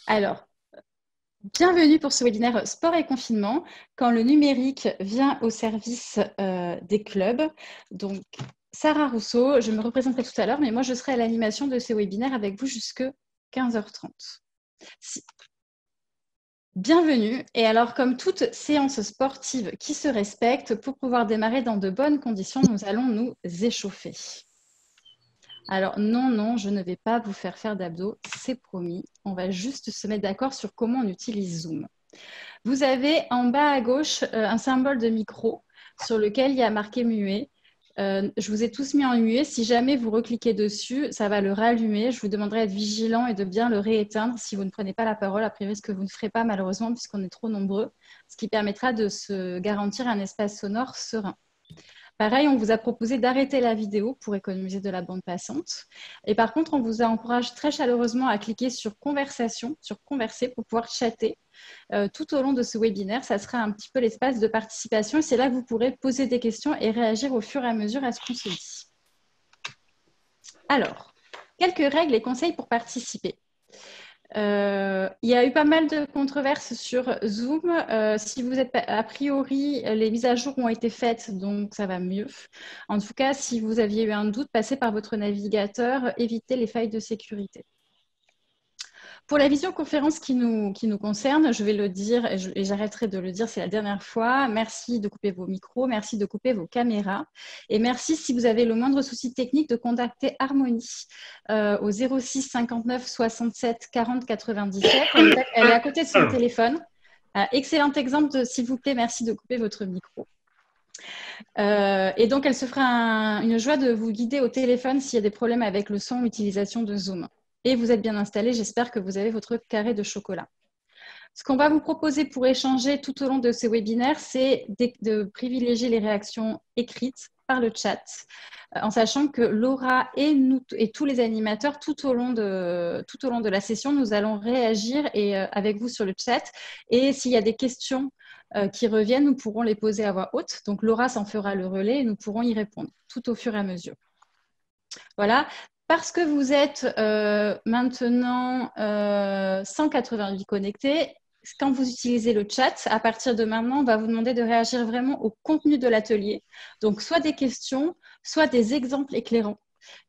Alors, bienvenue pour ce webinaire Sport et confinement, quand le numérique vient au service des clubs. Donc, Sarah Rousseau, je me représenterai tout à l'heure, mais moi, je serai à l'animation de ce webinaire avec vous jusqu'à 15h30. Bienvenue. Et alors, comme toute séance sportive qui se respecte, pour pouvoir démarrer dans de bonnes conditions, nous allons nous échauffer. Alors, non, je ne vais pas vous faire d'abdos, c'est promis. On va juste se mettre d'accord sur comment on utilise Zoom. Vous avez en bas à gauche un symbole de micro sur lequel il y a marqué muet. Je vous ai tous mis en muet. Si jamais vous recliquez dessus, ça va le rallumer. Je vous demanderai d'être vigilant et de bien le rééteindre si vous ne prenez pas la parole, après ce que vous ne ferez pas malheureusement puisqu'on est trop nombreux, ce qui permettra de se garantir un espace sonore serein. Pareil, on vous a proposé d'arrêter la vidéo pour économiser de la bande passante. Et par contre, on vous encourage très chaleureusement à cliquer sur conversation, sur converser pour pouvoir chatter tout au long de ce webinaire. Ça sera un petit peu l'espace de participation et c'est là que vous pourrez poser des questions et réagir au fur et à mesure à ce qu'on se dit. Alors, quelques règles et conseils pour participer. Il y a eu pas mal de controverses sur Zoom. Si vous êtes a priori, les mises à jour ont été faites, donc ça va mieux. En tout cas, si vous aviez eu un doute, passez par votre navigateur, évitez les failles de sécurité. Pour la visioconférence qui nous concerne, je vais le dire et j'arrêterai de le dire, c'est la dernière fois. Merci de couper vos micros, merci de couper vos caméras. Et merci, si vous avez le moindre souci technique, de contacter Harmonie au 06 59 67 40 97. Elle est à côté de son téléphone. Excellent exemple de, s'il vous plaît, merci de couper votre micro. Et donc, elle se fera une joie de vous guider au téléphone s'il y a des problèmes avec le son ou l'utilisation de Zoom. Et vous êtes bien installé, j'espère que vous avez votre carré de chocolat. Ce qu'on va vous proposer pour échanger tout au long de ces webinaires, c'est de privilégier les réactions écrites par le chat, en sachant que Laura et nous et tous les animateurs, tout au long de la session, nous allons réagir avec vous sur le chat. Et s'il y a des questions qui reviennent, nous pourrons les poser à voix haute. Donc Laura s'en fera le relais et nous pourrons y répondre tout au fur et à mesure. Voilà. Parce que vous êtes maintenant 188 connectés, quand vous utilisez le chat, à partir de maintenant, on va vous demander de réagir vraiment au contenu de l'atelier. Donc, soit des questions, soit des exemples éclairants,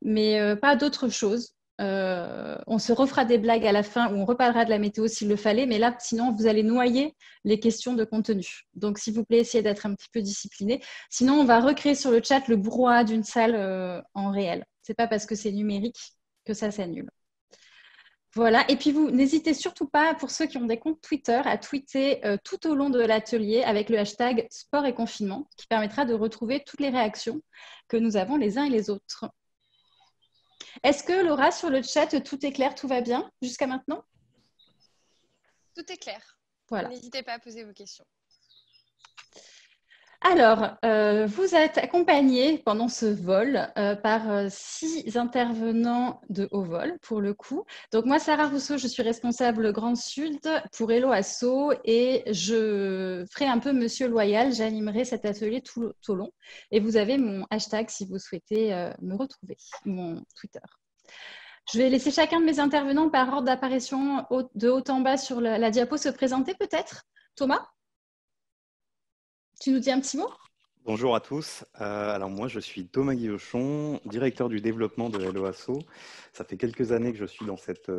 mais pas d'autre chose. On se refera des blagues à la fin ou on reparlera de la météo s'il le fallait, mais là, sinon, vous allez noyer les questions de contenu. Donc, s'il vous plaît, essayez d'être un petit peu discipliné. Sinon, on va recréer sur le chat le brouhaha d'une salle en réel. Ce n'est pas parce que c'est numérique que ça s'annule. Voilà, et puis vous n'hésitez surtout pas, pour ceux qui ont des comptes Twitter, à tweeter tout au long de l'atelier avec le hashtag sport et confinement, qui permettra de retrouver toutes les réactions que nous avons les uns et les autres. Est-ce que Laura, sur le chat, tout est clair, tout va bien jusqu'à maintenant? Tout est clair. Voilà. N'hésitez pas à poser vos questions. Alors, vous êtes accompagné pendant ce vol par 6 intervenants de haut vol, pour le coup. Donc, moi, Sarah Rousseau, je suis responsable Grand Sud pour Hello Asso et je ferai un peu Monsieur Loyal. J'animerai cet atelier tout au long. Et vous avez mon hashtag si vous souhaitez me retrouver, mon Twitter. Je vais laisser chacun de mes intervenants par ordre d'apparition de haut en bas sur la diapo se présenter peut-être. Thomas ? Tu nous dis un petit mot? Bonjour à tous. Alors moi, je suis Thomas Guillochon, directeur du développement de Hello Asso. Ça fait quelques années que je suis dans cette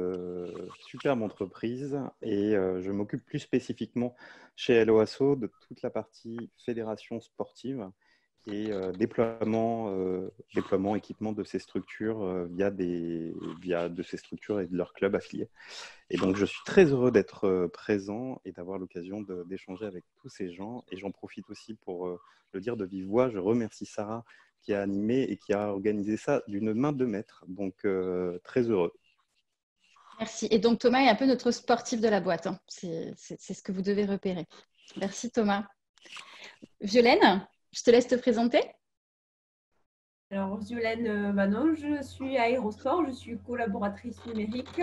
superbe entreprise et je m'occupe plus spécifiquement chez Hello Asso de toute la partie fédération sportive et déploiement, équipement de ces structures via de ces structures et de leurs clubs affiliés. Et donc, je suis très heureux d'être présent et d'avoir l'occasion d'échanger avec tous ces gens. Et j'en profite aussi pour le dire de vive voix. Je remercie Sarah qui a animé et qui a organisé ça d'une main de maître. Donc, très heureux. Merci. Et donc, Thomas est un peu notre sportif de la boîte. Hein. C'est ce que vous devez repérer. Merci, Thomas. Violaine, je te laisse te présenter. Alors, Violaine Manon, je suis à Aérosport, je suis collaboratrice numérique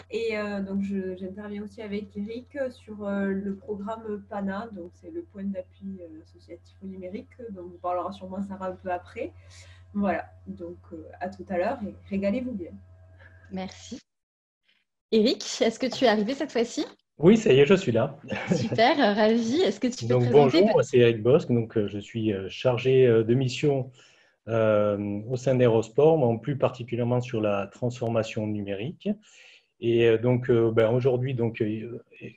et donc j'interviens aussi avec Eric sur le programme PANA, donc c'est le point d'appui associatif au numérique, donc on parlera sûrement Sarah un peu après. Voilà, donc à tout à l'heure et régalez-vous bien. Merci. Eric, est-ce que tu es arrivé cette fois-ci? Oui, ça y est, je suis là. Super, ravi. Est-ce que tu peux te Donc présenter? bonjour, moi c'est Eric Bosque, donc je suis chargé de mission au sein d'Aérosport, mais plus particulièrement sur la transformation numérique. Et aujourd'hui,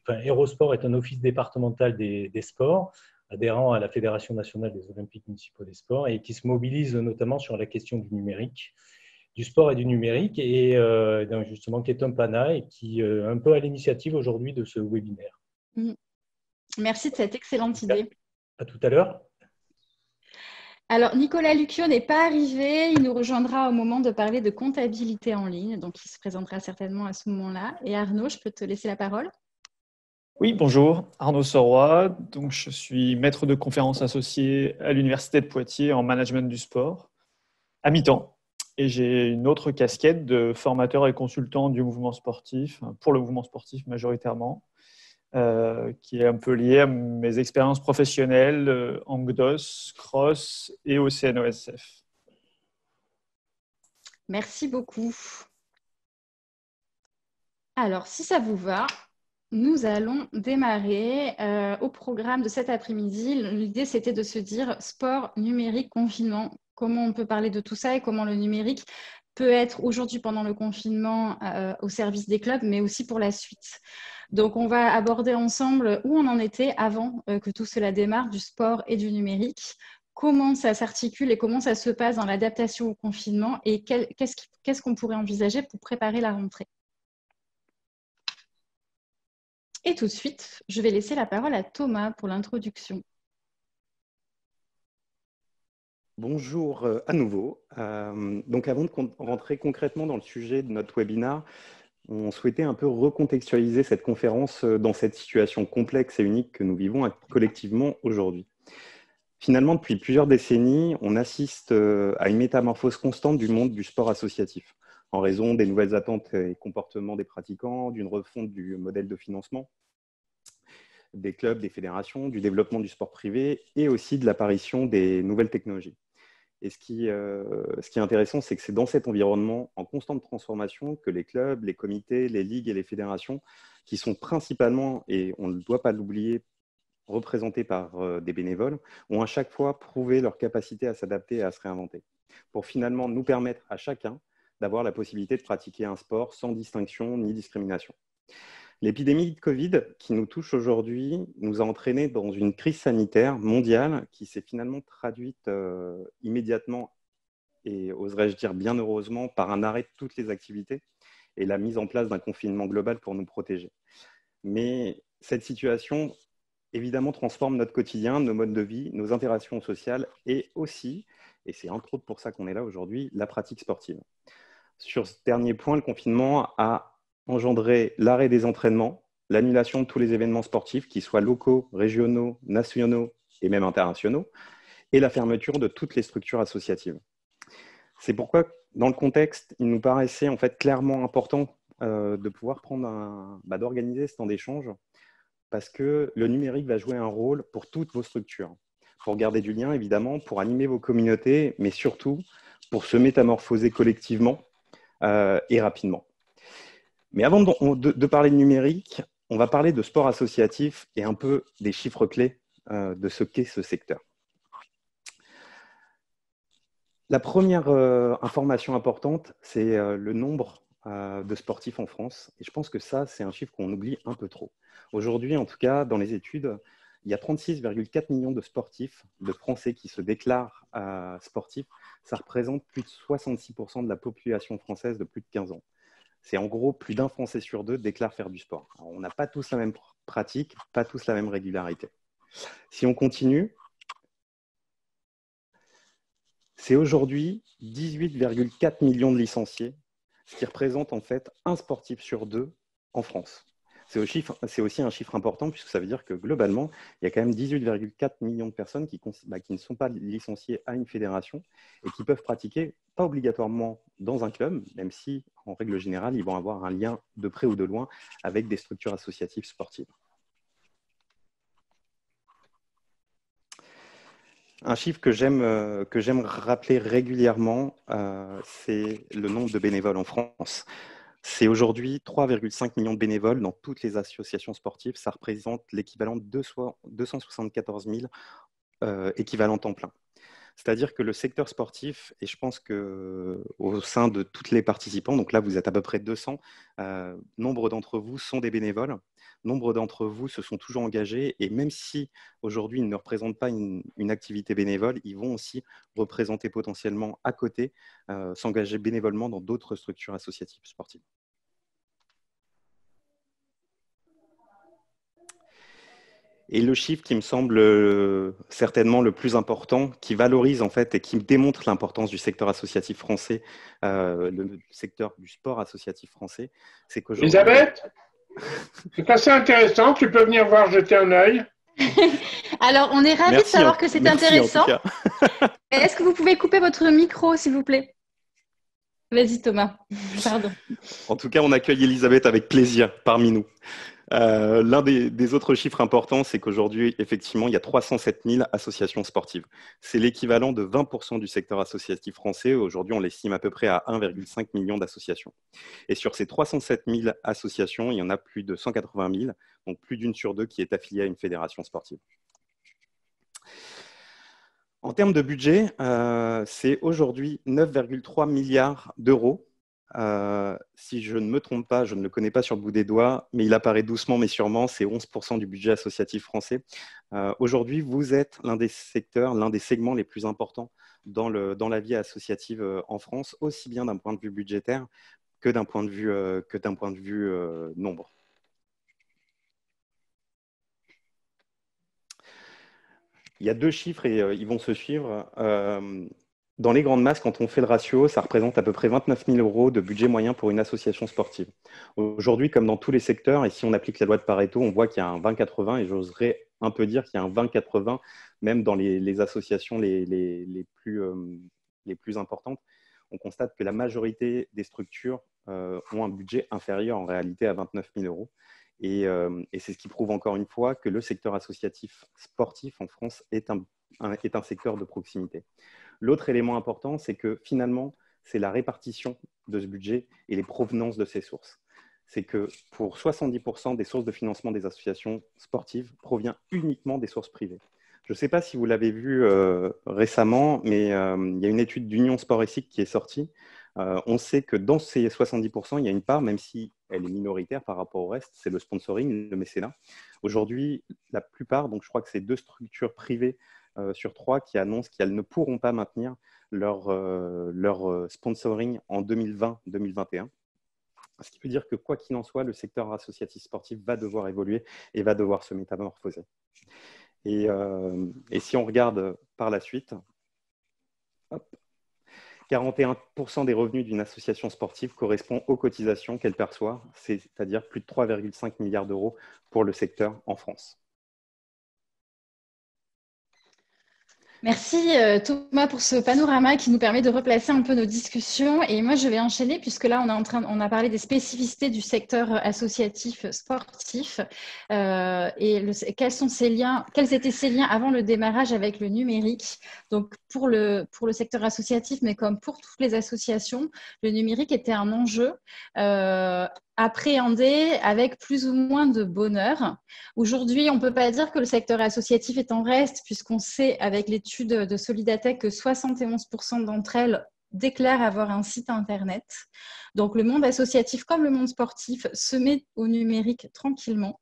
Aérosport est un office départemental des sports, adhérent à la Fédération nationale des Olympiques municipaux des sports, et qui se mobilise notamment sur la question du numérique, du sport et du numérique, et donc justement qui est un PANA et qui est un peu à l'initiative aujourd'hui de ce webinaire. Merci de cette excellente idée. À tout à l'heure. Alors, Nicolas Lucchio n'est pas arrivé. Il nous rejoindra au moment de parler de comptabilité en ligne. Donc, il se présentera certainement à ce moment-là. Et Arnaud, je peux te laisser la parole? Oui, bonjour, Arnaud Soroy. Donc, je suis maître de conférences associé à l'Université de Poitiers en management du sport, à mi-temps. Et j'ai une autre casquette de formateur et consultant du mouvement sportif, pour le mouvement sportif majoritairement, qui est un peu liée à mes expériences professionnelles en GDOS, CROSS et au CNOSF. Merci beaucoup. Alors, si ça vous va, nous allons démarrer au programme de cet après-midi. L'idée, c'était de se dire sport, numérique, confinement. Comment on peut parler de tout ça et comment le numérique peut être aujourd'hui pendant le confinement au service des clubs, mais aussi pour la suite. Donc, on va aborder ensemble où on en était avant que tout cela démarre, du sport et du numérique, comment ça s'articule et comment ça se passe dans l'adaptation au confinement et qu'est-ce qu'on pourrait envisager pour préparer la rentrée. Et tout de suite, je vais laisser la parole à Thomas pour l'introduction. Bonjour à nouveau. Donc avant de rentrer concrètement dans le sujet de notre webinaire, on souhaitait un peu recontextualiser cette conférence dans cette situation complexe et unique que nous vivons collectivement aujourd'hui. Finalement, depuis plusieurs décennies, on assiste à une métamorphose constante du monde du sport associatif, en raison des nouvelles attentes et comportements des pratiquants, d'une refonte du modèle de financement des clubs, des fédérations, du développement du sport privé et aussi de l'apparition des nouvelles technologies. Et ce qui est intéressant, c'est que c'est dans cet environnement en constante transformation que les clubs, les comités, les ligues et les fédérations, qui sont principalement, et on ne doit pas l'oublier, représentés par des bénévoles, ont à chaque fois prouvé leur capacité à s'adapter et à se réinventer, pour finalement nous permettre à chacun d'avoir la possibilité de pratiquer un sport sans distinction ni discrimination. L'épidémie de Covid qui nous touche aujourd'hui nous a entraînés dans une crise sanitaire mondiale qui s'est finalement traduite immédiatement et, oserais-je dire bien heureusement, par un arrêt de toutes les activités et la mise en place d'un confinement global pour nous protéger. Mais cette situation, évidemment, transforme notre quotidien, nos modes de vie, nos interactions sociales et aussi, et c'est entre autres pour ça qu'on est là aujourd'hui, la pratique sportive. Sur ce dernier point, le confinement a engendrer l'arrêt des entraînements, l'annulation de tous les événements sportifs, qu'ils soient locaux, régionaux, nationaux et même internationaux, et la fermeture de toutes les structures associatives. C'est pourquoi, dans le contexte, il nous paraissait en fait clairement important de pouvoir d'organiser ce temps d'échange, parce que le numérique va jouer un rôle pour toutes vos structures, pour garder du lien évidemment, pour animer vos communautés, mais surtout pour se métamorphoser collectivement et rapidement. Mais avant de parler de numérique, on va parler de sport associatif et un peu des chiffres clés de ce qu'est ce secteur. La première information importante, c'est le nombre de sportifs en France. Et je pense que ça, c'est un chiffre qu'on oublie un peu trop. Aujourd'hui, en tout cas, dans les études, il y a 36,4 millions de sportifs, de Français qui se déclarent sportifs. Ça représente plus de 66% de la population française de plus de 15 ans. C'est en gros plus d'un Français sur deux déclare faire du sport. Alors, on n'a pas tous la même pratique, pas tous la même régularité. Si on continue, c'est aujourd'hui 18,4 millions de licenciés, ce qui représente en fait un sportif sur deux en France. C'est aussi un chiffre important puisque ça veut dire que globalement, il y a quand même 18,4 millions de personnes qui ne sont pas licenciées à une fédération et qui peuvent pratiquer, pas obligatoirement dans un club, même si en règle générale, ils vont avoir un lien de près ou de loin avec des structures associatives sportives. Un chiffre que j'aime rappeler régulièrement, c'est le nombre de bénévoles en France. C'est aujourd'hui 3,5 millions de bénévoles dans toutes les associations sportives. Ça représente l'équivalent de 274 000 équivalents temps plein. C'est-à-dire que le secteur sportif, et je pense qu'au sein de tous les participants, donc là vous êtes à peu près 200, nombre d'entre vous sont des bénévoles, nombre d'entre vous se sont toujours engagés, et même si aujourd'hui ils ne représentent pas une activité bénévole, ils vont aussi représenter potentiellement à côté, s'engager bénévolement dans d'autres structures associatives sportives. Et le chiffre qui me semble certainement le plus important, qui valorise en fait et qui démontre l'importance du secteur associatif français, le secteur du sport associatif français, c'est qu'aujourd'hui… Elisabeth, c'est assez intéressant, tu peux venir voir, jeter un œil. Alors, on est ravis de savoir que c'est intéressant. En tout cas. Est-ce que vous pouvez couper votre micro, s'il vous plaît? Vas-y, Thomas. Pardon. En tout cas, on accueille Elisabeth avec plaisir parmi nous. L'un des autres chiffres importants, c'est qu'aujourd'hui, effectivement, il y a 307 000 associations sportives. C'est l'équivalent de 20% du secteur associatif français. Aujourd'hui, on l'estime à peu près à 1,5 million d'associations. Et sur ces 307 000 associations, il y en a plus de 180 000, donc plus d'une sur deux qui est affiliée à une fédération sportive. En termes de budget, c'est aujourd'hui 9,3 milliards d'euros. Si je ne me trompe pas, je ne le connais pas sur le bout des doigts, mais il apparaît doucement mais sûrement, c'est 11% du budget associatif français. Aujourd'hui, vous êtes l'un des secteurs, l'un des segments les plus importants dans la vie associative en France, aussi bien d'un point de vue budgétaire que d'un point de vue, nombre. Il y a deux chiffres et ils vont se suivre. Dans les grandes masses, quand on fait le ratio, ça représente à peu près 29 000 euros de budget moyen pour une association sportive. Aujourd'hui, comme dans tous les secteurs, et si on applique la loi de Pareto, on voit qu'il y a un 20-80, et j'oserais un peu dire qu'il y a un 20-80, même dans les associations les plus importantes. On constate que la majorité des structures ont un budget inférieur en réalité à 29 000 euros. Et c'est ce qui prouve encore une fois que le secteur associatif sportif en France est un secteur de proximité. L'autre élément important, c'est que finalement, c'est la répartition de ce budget et les provenances de ces sources. C'est que pour 70% des sources de financement des associations sportives provient uniquement des sources privées. Je ne sais pas si vous l'avez vu récemment, mais il y a une étude d'Union Sport et Cycle qui est sortie. On sait que dans ces 70%, il y a une part, même si elle est minoritaire par rapport au reste, c'est le sponsoring, le mécénat. Aujourd'hui, la plupart, donc je crois que c'est 2 structures privées sur 3 qui annoncent qu'elles ne pourront pas maintenir leur sponsoring en 2020-2021. Ce qui veut dire que quoi qu'il en soit, le secteur associatif sportif va devoir évoluer et va devoir se métamorphoser. Et si on regarde par la suite, hop, 41% des revenus d'une association sportive correspond aux cotisations qu'elle perçoit, c'est-à-dire plus de 3,5 milliards d'euros pour le secteur en France. Merci Thomas pour ce panorama qui nous permet de replacer un peu nos discussions. Et moi, je vais enchaîner puisque là, on a parlé des spécificités du secteur associatif sportif quels étaient ces liens avant le démarrage avec le numérique. Donc, pour le secteur associatif, mais comme pour toutes les associations, le numérique était un enjeu appréhendé avec plus ou moins de bonheur. Aujourd'hui, on ne peut pas dire que le secteur associatif est en reste, puisqu'on sait avec l'étude de Solidatech que 71% d'entre elles déclarent avoir un site internet. Donc, le monde associatif comme le monde sportif se met au numérique tranquillement.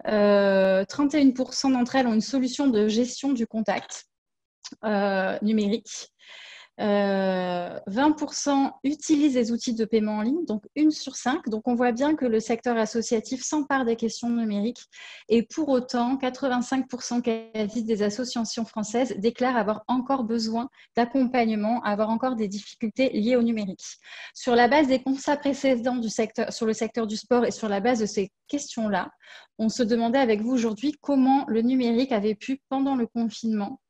31% d'entre elles ont une solution de gestion du contact numérique. 20% utilisent les outils de paiement en ligne, donc 1 sur 5. Donc, on voit bien que le secteur associatif s'empare des questions numériques. Et pour autant, 85% quasi des associations françaises déclarent avoir encore besoin d'accompagnement, avoir encore des difficultés liées au numérique. Sur la base des constats précédents sur le secteur du sport et sur la base de ces questions-là, on se demandait avec vous aujourd'hui comment le numérique avait pu, pendant le confinement,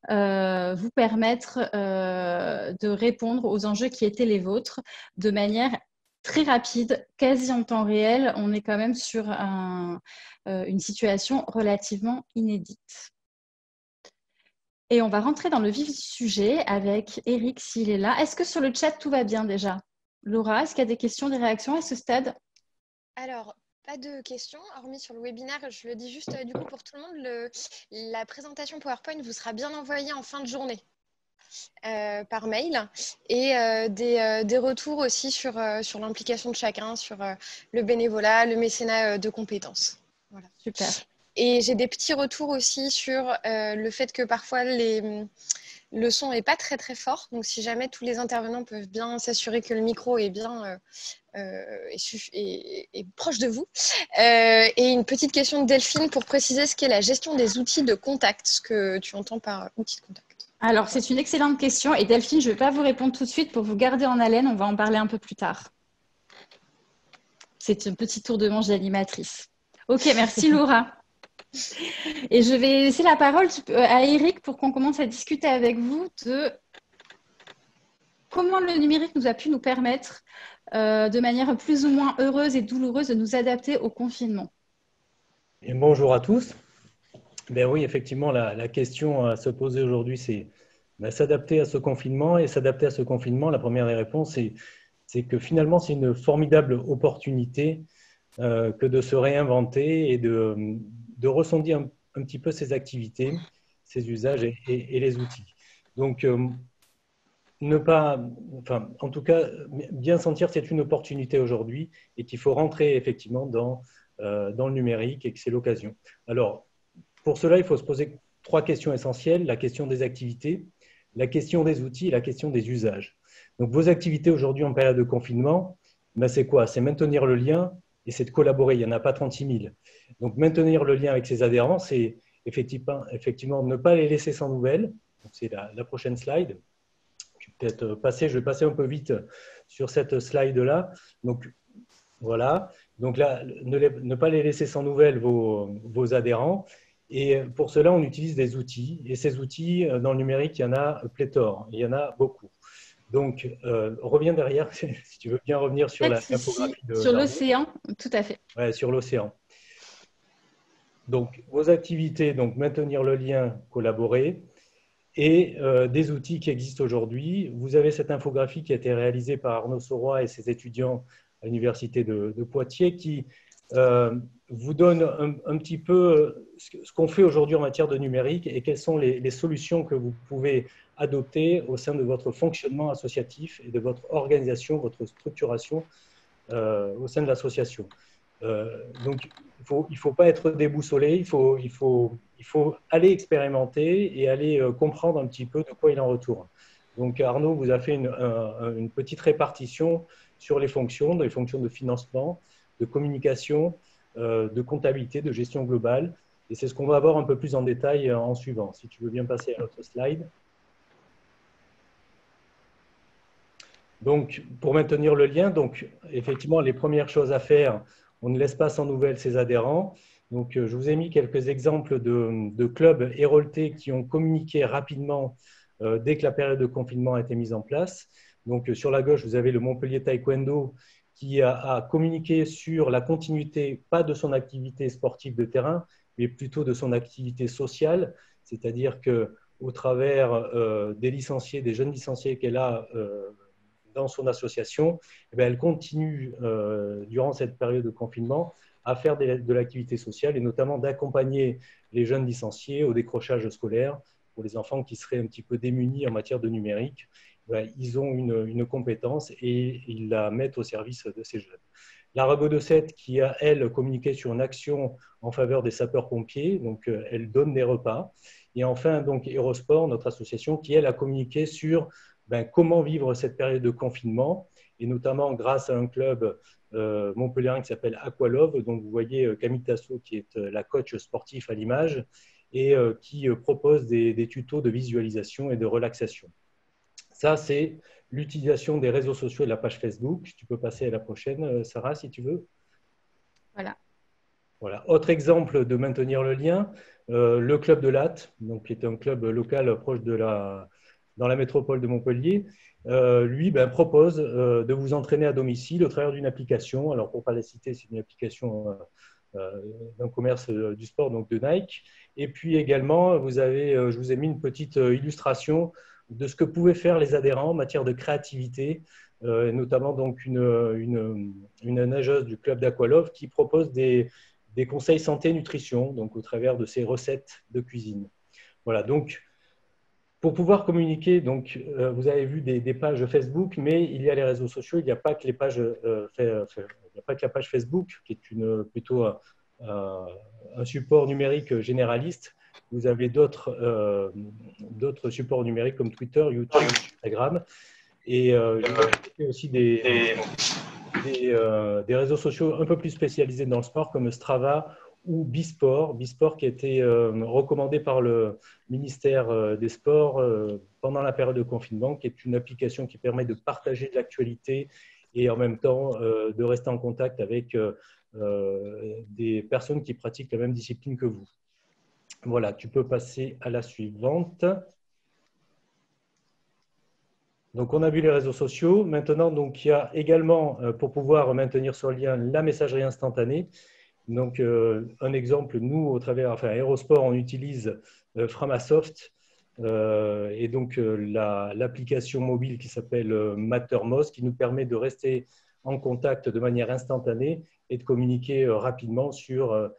vous permettre de répondre aux enjeux qui étaient les vôtres de manière très rapide, quasi en temps réel. On est quand même sur une situation relativement inédite. Et on va rentrer dans le vif du sujet avec Eric s'il est là. Est-ce que sur le chat tout va bien déjà? Laura, est-ce qu'il y a des questions, des réactions à ce stade? Alors, pas de questions, hormis sur le webinaire. Je le dis juste du coup pour tout le monde, la présentation PowerPoint vous sera bien envoyée en fin de journée par mail et des retours aussi sur l'implication de chacun, sur le bénévolat, le mécénat de compétences. Voilà. Super. Et j'ai des petits retours aussi sur le fait que parfois le son n'est pas très très fort. Donc si jamais tous les intervenants peuvent bien s'assurer que le micro est bien est proche de vous. Et une petite question de Delphine pour préciser ce qu'est la gestion des outils de contact, ce que tu entends par outil de contact. Alors, c'est une excellente question. Et Delphine, je ne vais pas vous répondre tout de suite pour vous garder en haleine. On va en parler un peu plus tard. C'est un petit tour de manche d'animatrice. Ok, merci Laura. Et je vais laisser la parole à Eric pour qu'on commence à discuter avec vous de comment le numérique nous a pu nous permettre de manière plus ou moins heureuse et douloureuse de nous adapter au confinement. Et bonjour à tous. Ben oui, effectivement, la question à se poser aujourd'hui, c'est s'adapter à ce confinement. Et s'adapter à ce confinement, la première des réponses, c'est que finalement, c'est une formidable opportunité que de se réinventer et de ressonder un petit peu ses activités, ses usages et les outils. Donc, en tout cas, bien sentir que c'est une opportunité aujourd'hui et qu'il faut rentrer effectivement dans le numérique et que c'est l'occasion. Alors, pour cela, il faut se poser 3 questions essentielles. La question des activités, la question des outils et la question des usages. Donc, vos activités aujourd'hui en période de confinement, c'est quoi? C'est maintenir le lien et c'est de collaborer. Il n'y en a pas 36 000. Donc, maintenir le lien avec ses adhérents, c'est effectivement ne pas les laisser sans nouvelles. C'est la prochaine slide. Je vais passer un peu vite sur cette slide-là. Donc, voilà. Donc là, ne pas les laisser sans nouvelles, vos adhérents. Et pour cela, on utilise des outils. Et ces outils, dans le numérique, il y en a pléthore. Il y en a beaucoup. Donc, reviens derrière, si tu veux bien revenir sur l'infographie. Sur l'océan, tout à fait. Ouais, sur l'océan. Donc, vos activités, donc maintenir le lien, collaborer, et des outils qui existent aujourd'hui. Vous avez cette infographie qui a été réalisée par Arnaud Soroy et ses étudiants à l'Université de Poitiers qui vous donne un petit peu ce qu'on fait aujourd'hui en matière de numérique et quelles sont les solutions que vous pouvez adopter au sein de votre fonctionnement associatif et de votre organisation, votre structuration au sein de l'association. Donc, il ne faut pas être déboussolé, il faut aller expérimenter et aller comprendre un petit peu de quoi il en retourne. Donc, Arnaud vous a fait une petite répartition sur les fonctions de financement, de communication, de comptabilité, de gestion globale. Et c'est ce qu'on va voir un peu plus en détail en suivant. Si tu veux bien passer à l'autre slide. Donc, pour maintenir le lien, donc, effectivement, les premières choses à faire, on ne laisse pas sans nouvelles ses adhérents. Donc, je vous ai mis quelques exemples de clubs héroltés qui ont communiqué rapidement dès que la période de confinement a été mise en place. Donc, sur la gauche, vous avez le Montpellier Taekwondo qui a communiqué sur la continuité, pas de son activité sportive de terrain, mais plutôt de son activité sociale, c'est-à-dire qu'au travers des licenciés, des jeunes licenciés qu'elle a dans son association, elle continue durant cette période de confinement à faire de l'activité sociale et notamment d'accompagner les jeunes licenciés au décrochage scolaire pour les enfants qui seraient un petit peu démunis en matière de numérique. Ils ont une compétence et ils la mettent au service de ces jeunes. L'Arago de 7 qui a, elle, communiqué sur une action en faveur des sapeurs-pompiers, donc elle donne des repas. Et enfin, donc, Hérosport, notre association, qui, elle, a communiqué sur comment vivre cette période de confinement, et notamment grâce à un club montpelliérain qui s'appelle Aqualove. Donc, vous voyez Camille Tasso, qui est la coach sportif à l'image, et qui propose des tutos de visualisation et de relaxation. Ça, c'est l'utilisation des réseaux sociaux et de la page Facebook. Tu peux passer à la prochaine, Sarah, si tu veux. Voilà. Autre exemple de maintenir le lien, le club de Latte, donc, qui est un club local proche dans la métropole de Montpellier, lui propose de vous entraîner à domicile au travers d'une application. Alors, pour ne pas la citer, c'est une application d'un commerce du sport, donc de Nike. Et puis également, je vous ai mis une petite illustration de ce que pouvaient faire les adhérents en matière de créativité notamment donc une nageuse du club d'Aqualove qui propose des conseils santé-nutrition, donc au travers de ses recettes de cuisine. Voilà, donc pour pouvoir communiquer, donc, vous avez vu des pages Facebook, mais il y a les réseaux sociaux, il n'y a pas que les pages, il n'y a pas que la page Facebook, qui est plutôt un support numérique généraliste. Vous avez d'autres supports numériques comme Twitter, YouTube, Instagram, et aussi des réseaux sociaux un peu plus spécialisés dans le sport comme Strava ou Bisport. Bisport qui a été recommandé par le ministère des Sports pendant la période de confinement, qui est une application qui permet de partager de l'actualité et en même temps de rester en contact avec des personnes qui pratiquent la même discipline que vous. Voilà, tu peux passer à la suivante. Donc, on a vu les réseaux sociaux. Maintenant, donc, il y a également, pour pouvoir maintenir ce lien, la messagerie instantanée. Donc, un exemple, nous, au travers, enfin, Aérosport, on utilise Framasoft et donc l'application mobile qui s'appelle Mattermost, qui nous permet de rester en contact de manière instantanée et de communiquer rapidement sur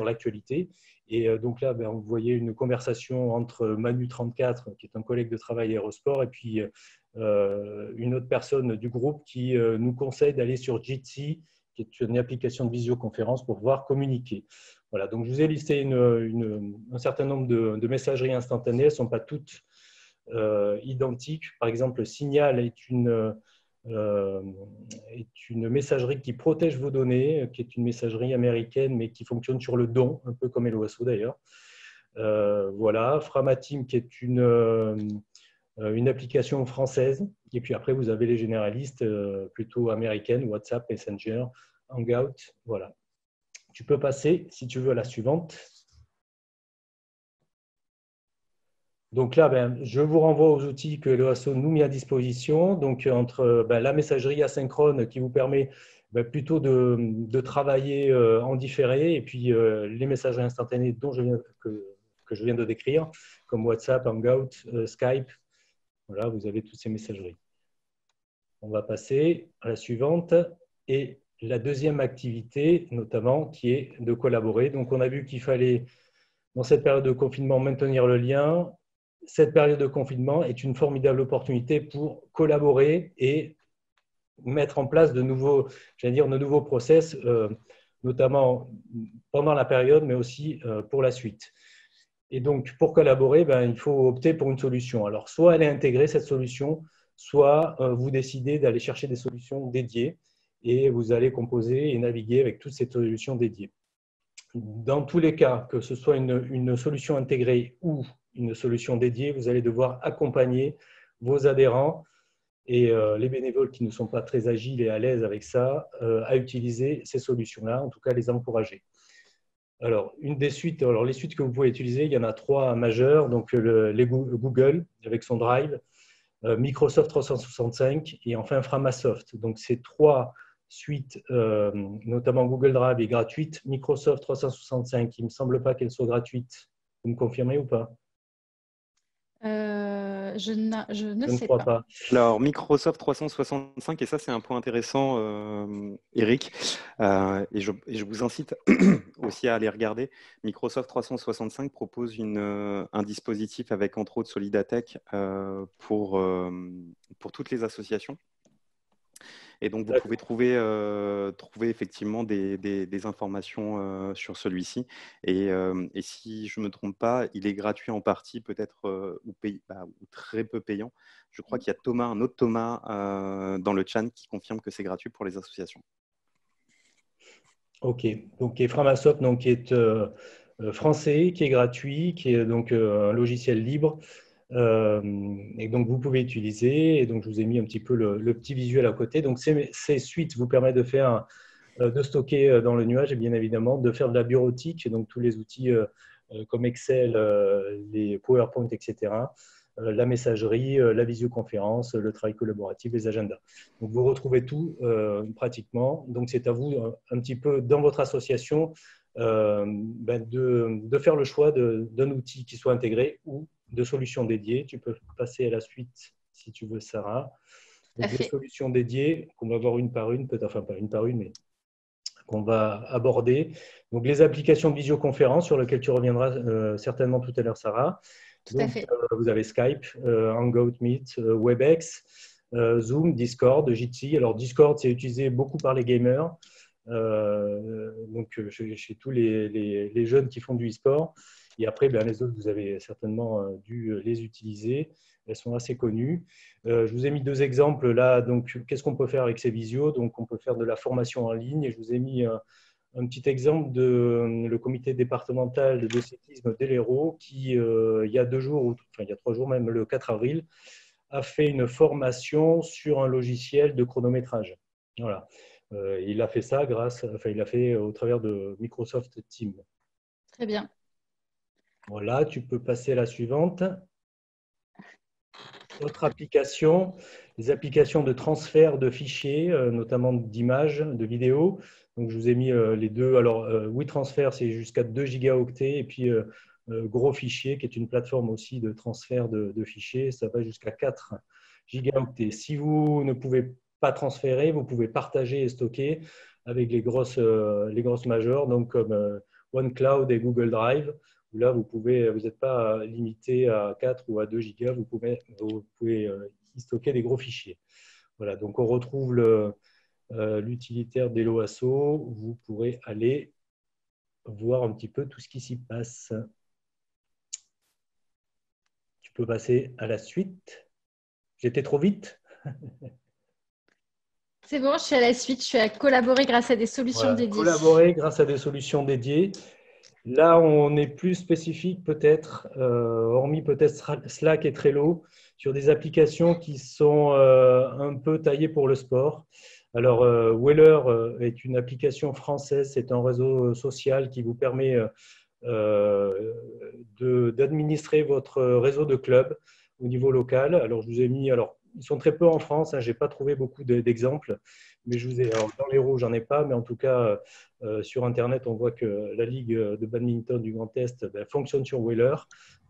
l'actualité. Et donc là, vous voyez une conversation entre Manu34, qui est un collègue de travail Aérosport, et puis une autre personne du groupe qui nous conseille d'aller sur Jitsi, qui est une application de visioconférence pour pouvoir communiquer. Voilà, donc je vous ai listé un certain nombre de messageries instantanées. Elles ne sont pas toutes identiques. Par exemple, Signal est une messagerie qui protège vos données, qui est une messagerie américaine, mais qui fonctionne sur le don, un peu comme Helloasso d'ailleurs. Voilà, Framateam, qui est une application française. Et puis après, vous avez les généralistes plutôt américaines, WhatsApp, Messenger, Hangout. Voilà. Tu peux passer, si tu veux, à la suivante. Donc là, je vous renvoie aux outils que Helloasso nous met à disposition. Donc, entre la messagerie asynchrone qui vous permet plutôt de travailler en différé, et puis les messageries instantanées que je viens de décrire, comme WhatsApp, Hangout, Skype. Voilà, vous avez toutes ces messageries. On va passer à la suivante. Et la deuxième activité, notamment, qui est de collaborer. Donc, on a vu qu'il fallait, dans cette période de confinement, maintenir le lien. Cette période de confinement est une formidable opportunité pour collaborer et mettre en place de nouveaux process, notamment pendant la période, mais aussi pour la suite. Et donc, pour collaborer, il faut opter pour une solution. Alors, soit elle est intégrée, cette solution, soit vous décidez d'aller chercher des solutions dédiées et vous allez composer et naviguer avec toutes ces solutions dédiées. Dans tous les cas, que ce soit une solution intégrée ou une solution dédiée, vous allez devoir accompagner vos adhérents et les bénévoles qui ne sont pas très agiles et à l'aise avec ça, à utiliser ces solutions-là, en tout cas les encourager. Alors, les suites que vous pouvez utiliser, il y en a 3 majeures. Donc, Google avec son Drive, Microsoft 365 et enfin Framasoft. Donc, ces 3 suites, notamment Google Drive, est gratuite. Microsoft 365, il ne me semble pas qu'elle soit gratuite. Vous me confirmez ou pas? Je ne sais pas. Alors, Microsoft 365, et ça, c'est un point intéressant, Eric, et je vous incite aussi à aller regarder. Microsoft 365 propose un dispositif avec, entre autres, Solidatech pour toutes les associations. Et donc, vous pouvez trouver effectivement des informations sur celui-ci. Et si je ne me trompe pas, il est gratuit en partie, peut-être, ou très peu payant. Je crois qu'il y a un autre Thomas dans le chat qui confirme que c'est gratuit pour les associations. Ok. Donc, Framasoft, qui est français, qui est gratuit, qui est donc un logiciel libre. Et donc, vous pouvez utiliser. Et donc, je vous ai mis un petit peu le petit visuel à côté. Donc, ces suites vous permettent de stocker dans le nuage et bien évidemment de faire de la bureautique. Donc, tous les outils comme Excel, les PowerPoint, etc. La messagerie, la visioconférence, le travail collaboratif, les agendas. Donc, vous retrouvez tout pratiquement. Donc, c'est à vous un petit peu dans votre association de faire le choix d'un outil qui soit intégré ou de solutions dédiées. Tu peux passer à la suite si tu veux, Sarah. Donc, des solutions dédiées qu'on va voir une par une, peut-être, enfin pas une par une, mais qu'on va aborder. Donc, les applications de visioconférence sur lesquelles tu reviendras certainement tout à l'heure, Sarah. Tout à fait. Vous avez Skype, Hangout Meet, WebEx, Zoom, Discord, Jitsi. Alors, Discord, c'est utilisé beaucoup par les gamers. Donc, chez tous les jeunes qui font du e-sport. Et après, les autres, vous avez certainement dû les utiliser. Elles sont assez connues. Je vous ai mis 2 exemples là. Donc, qu'est-ce qu'on peut faire avec ces visios? Donc, on peut faire de la formation en ligne. Et je vous ai mis un petit exemple de le comité départemental de cyclisme de l'Hérault qui, il y a 2 jours, enfin il y a 3 jours même, le 4 avril, a fait une formation sur un logiciel de chronométrage. Voilà. Il a fait ça il a fait au travers de Microsoft Teams. Très bien. Voilà, tu peux passer à la suivante. Autre application, les applications de transfert de fichiers, notamment d'images, de vidéos. Donc, je vous ai mis les deux. Alors, WeTransfer, c'est jusqu'à 2 gigaoctets. Et puis, Gros Fichier, qui est une plateforme aussi de transfert de fichiers, ça va jusqu'à 4 gigaoctets. Si vous ne pouvez pas transférer, vous pouvez partager et stocker avec les grosses majors, donc comme OneCloud et Google Drive, où là, vous n'êtes pas limité à 4 ou à 2 gigas, vous pouvez y stocker des gros fichiers. Voilà, donc on retrouve l'utilitaire d'Helloasso, vous pourrez aller voir un petit peu tout ce qui s'y passe. Tu peux passer à la suite. J'étais trop vite? C'est bon, je suis à la suite. Je suis à collaborer grâce à des solutions dédiées. Collaborer grâce à des solutions dédiées. Là, on est plus spécifique peut-être, hormis peut-être Slack et Trello, sur des applications qui sont un peu taillées pour le sport. Alors, Weller est une application française, c'est un réseau social qui vous permet d'administrer votre réseau de clubs au niveau local. Alors, je vous ai mis, ils sont très peu en France, hein, je n'ai pas trouvé beaucoup d'exemples, mais dans l'Hérault, j'en ai pas, mais en tout cas, sur Internet, on voit que la Ligue de badminton du Grand Est fonctionne sur Weller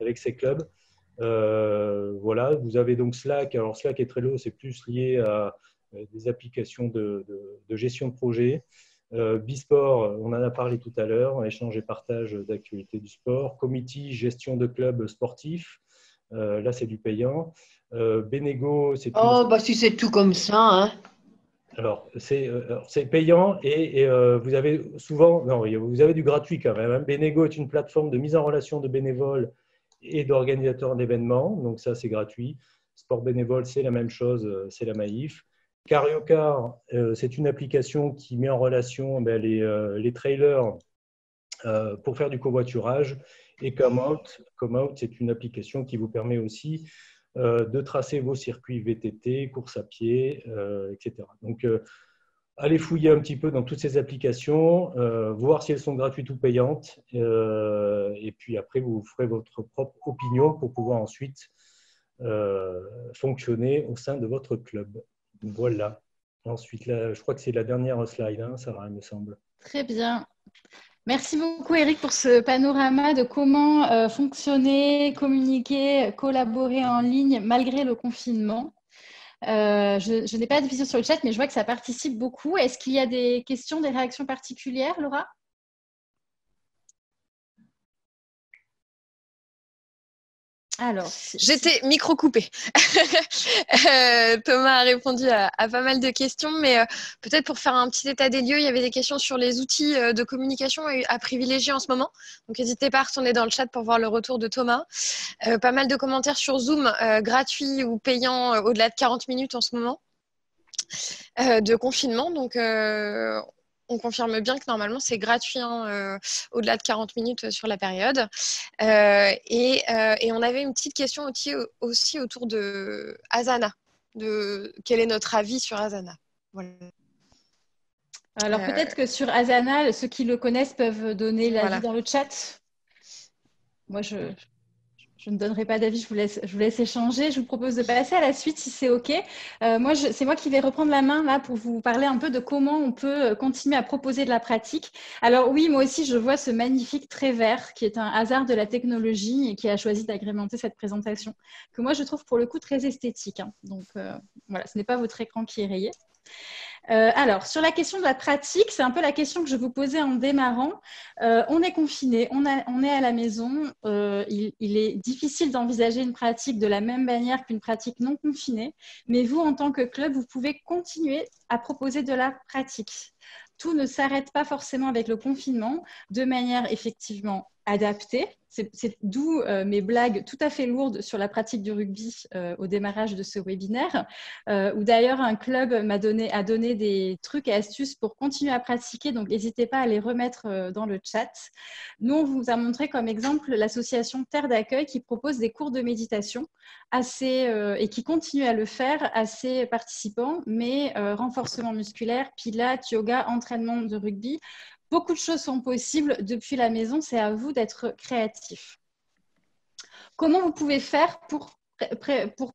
avec ses clubs. Voilà, vous avez donc Slack. Alors, Slack et Trello, c'est plus lié à des applications de gestion de projet. Bisport, on en a parlé tout à l'heure, échange et partage d'actualités du sport. Committee, gestion de clubs sportifs. Là, c'est du payant. Benego, c'est… si c'est tout comme ça, hein. Alors, c'est payant et vous avez souvent… Non, vous avez du gratuit quand même. Benego est une plateforme de mise en relation de bénévoles et d'organisateurs d'événements. Donc, ça, c'est gratuit. Sport bénévole, c'est la même chose, c'est la Maïf. Cariocar, c'est une application qui met en relation les trailers pour faire du covoiturage. Et Comeout, c'est une application qui vous permet aussi de tracer vos circuits VTT, course à pied, etc. Donc, allez fouiller un petit peu dans toutes ces applications, voir si elles sont gratuites ou payantes. Et puis après, vous ferez votre propre opinion pour pouvoir ensuite fonctionner au sein de votre club. Voilà. Ensuite, là, je crois que c'est la dernière slide, hein, Sarah, il me semble. Très bien. Merci beaucoup, Eric, pour ce panorama de comment fonctionner, communiquer, collaborer en ligne malgré le confinement. Je n'ai pas de vision sur le chat, mais je vois que ça participe beaucoup. Est-ce qu'il y a des questions, des réactions particulières, Laura ? Alors, j'étais micro coupé. Thomas a répondu à pas mal de questions, mais peut-être pour faire un petit état des lieux, il y avait des questions sur les outils de communication à privilégier en ce moment. Donc, n'hésitez pas à retourner dans le chat pour voir le retour de Thomas. Pas mal de commentaires sur Zoom, gratuit ou payant au-delà de 40 minutes en ce moment de confinement. Donc, on confirme bien que normalement, c'est gratuit au-delà de 40 minutes sur la période. Et on avait une petite question aussi autour de Asana. Quel est notre avis sur Asana? Voilà. Alors, peut-être que sur Asana, ceux qui le connaissent peuvent donner l'avis dans le chat. Moi, je Je ne donnerai pas d'avis, je vous laisse échanger. Je vous propose de passer à la suite si c'est OK. C'est moi qui vais reprendre la main là pour vous parler un peu de comment on peut continuer à proposer de la pratique. Alors oui, moi aussi, je vois ce magnifique trait vert qui est un hasard de la technologie et qui a choisi d'agrémenter cette présentation, que moi, je trouve pour le coup très esthétique. Hein. Donc voilà, ce n'est pas votre écran qui est rayé. Alors, sur la question de la pratique, c'est un peu la question que je vous posais en démarrant. On est confiné, on est à la maison. Il est difficile d'envisager une pratique de la même manière qu'une pratique non confinée. Mais vous, en tant que club, vous pouvez continuer à proposer de la pratique. Tout ne s'arrête pas forcément avec le confinement, de manière effectivement adaptée. C'est d'où mes blagues tout à fait lourdes sur la pratique du rugby au démarrage de ce webinaire, où d'ailleurs un club a donné des trucs et astuces pour continuer à pratiquer, donc n'hésitez pas à les remettre dans le chat. Nous, on vous a montré comme exemple l'association Terre d'accueil qui propose des cours de méditation et qui continue à le faire à ses participants, mais renforcement musculaire, pilates, yoga, entraînement de rugby. Beaucoup de choses sont possibles depuis la maison, c'est à vous d'être créatif. Comment vous pouvez faire pour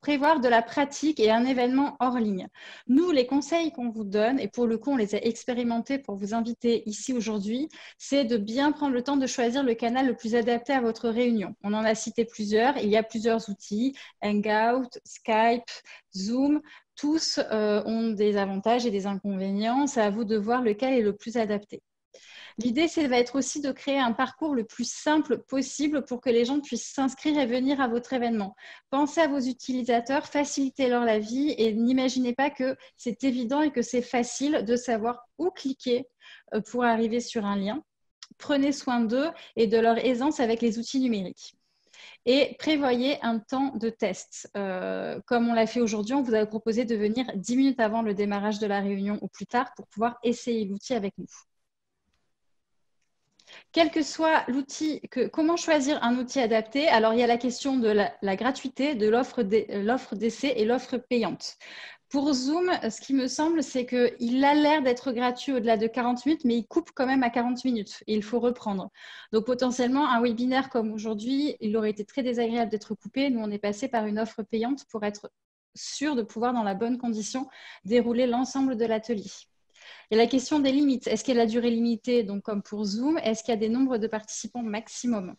prévoir de la pratique et un événement hors ligne? Nous, les conseils qu'on vous donne, et pour le coup, on les a expérimentés pour vous inviter ici aujourd'hui, c'est de bien prendre le temps de choisir le canal le plus adapté à votre réunion. On en a cité plusieurs, il y a plusieurs outils, Hangout, Skype, Zoom. Tous ont des avantages et des inconvénients, c'est à vous de voir lequel est le plus adapté. L'idée, ça va être aussi de créer un parcours le plus simple possible pour que les gens puissent s'inscrire et venir à votre événement. Pensez à vos utilisateurs, facilitez-leur la vie et n'imaginez pas que c'est évident et que c'est facile de savoir où cliquer pour arriver sur un lien. Prenez soin d'eux et de leur aisance avec les outils numériques. Et prévoyez un temps de test. Comme on l'a fait aujourd'hui, on vous a proposé de venir 10 minutes avant le démarrage de la réunion ou plus tard pour pouvoir essayer l'outil avec nous. Quel que soit l'outil, comment choisir un outil adapté? Alors, il y a la question de la gratuité, de l'offre d'essai et l'offre payante. Pour Zoom, ce qui me semble, c'est qu'il a l'air d'être gratuit au-delà de 40 minutes, mais il coupe quand même à 40 minutes et il faut reprendre. Donc, potentiellement, un webinaire comme aujourd'hui, il aurait été très désagréable d'être coupé. Nous, on est passé par une offre payante pour être sûr de pouvoir, dans la bonne condition, dérouler l'ensemble de l'atelier. Il y a la question des limites. Est-ce qu'il y a la durée limitée, donc comme pour Zoom? Est-ce qu'il y a des nombres de participants maximum?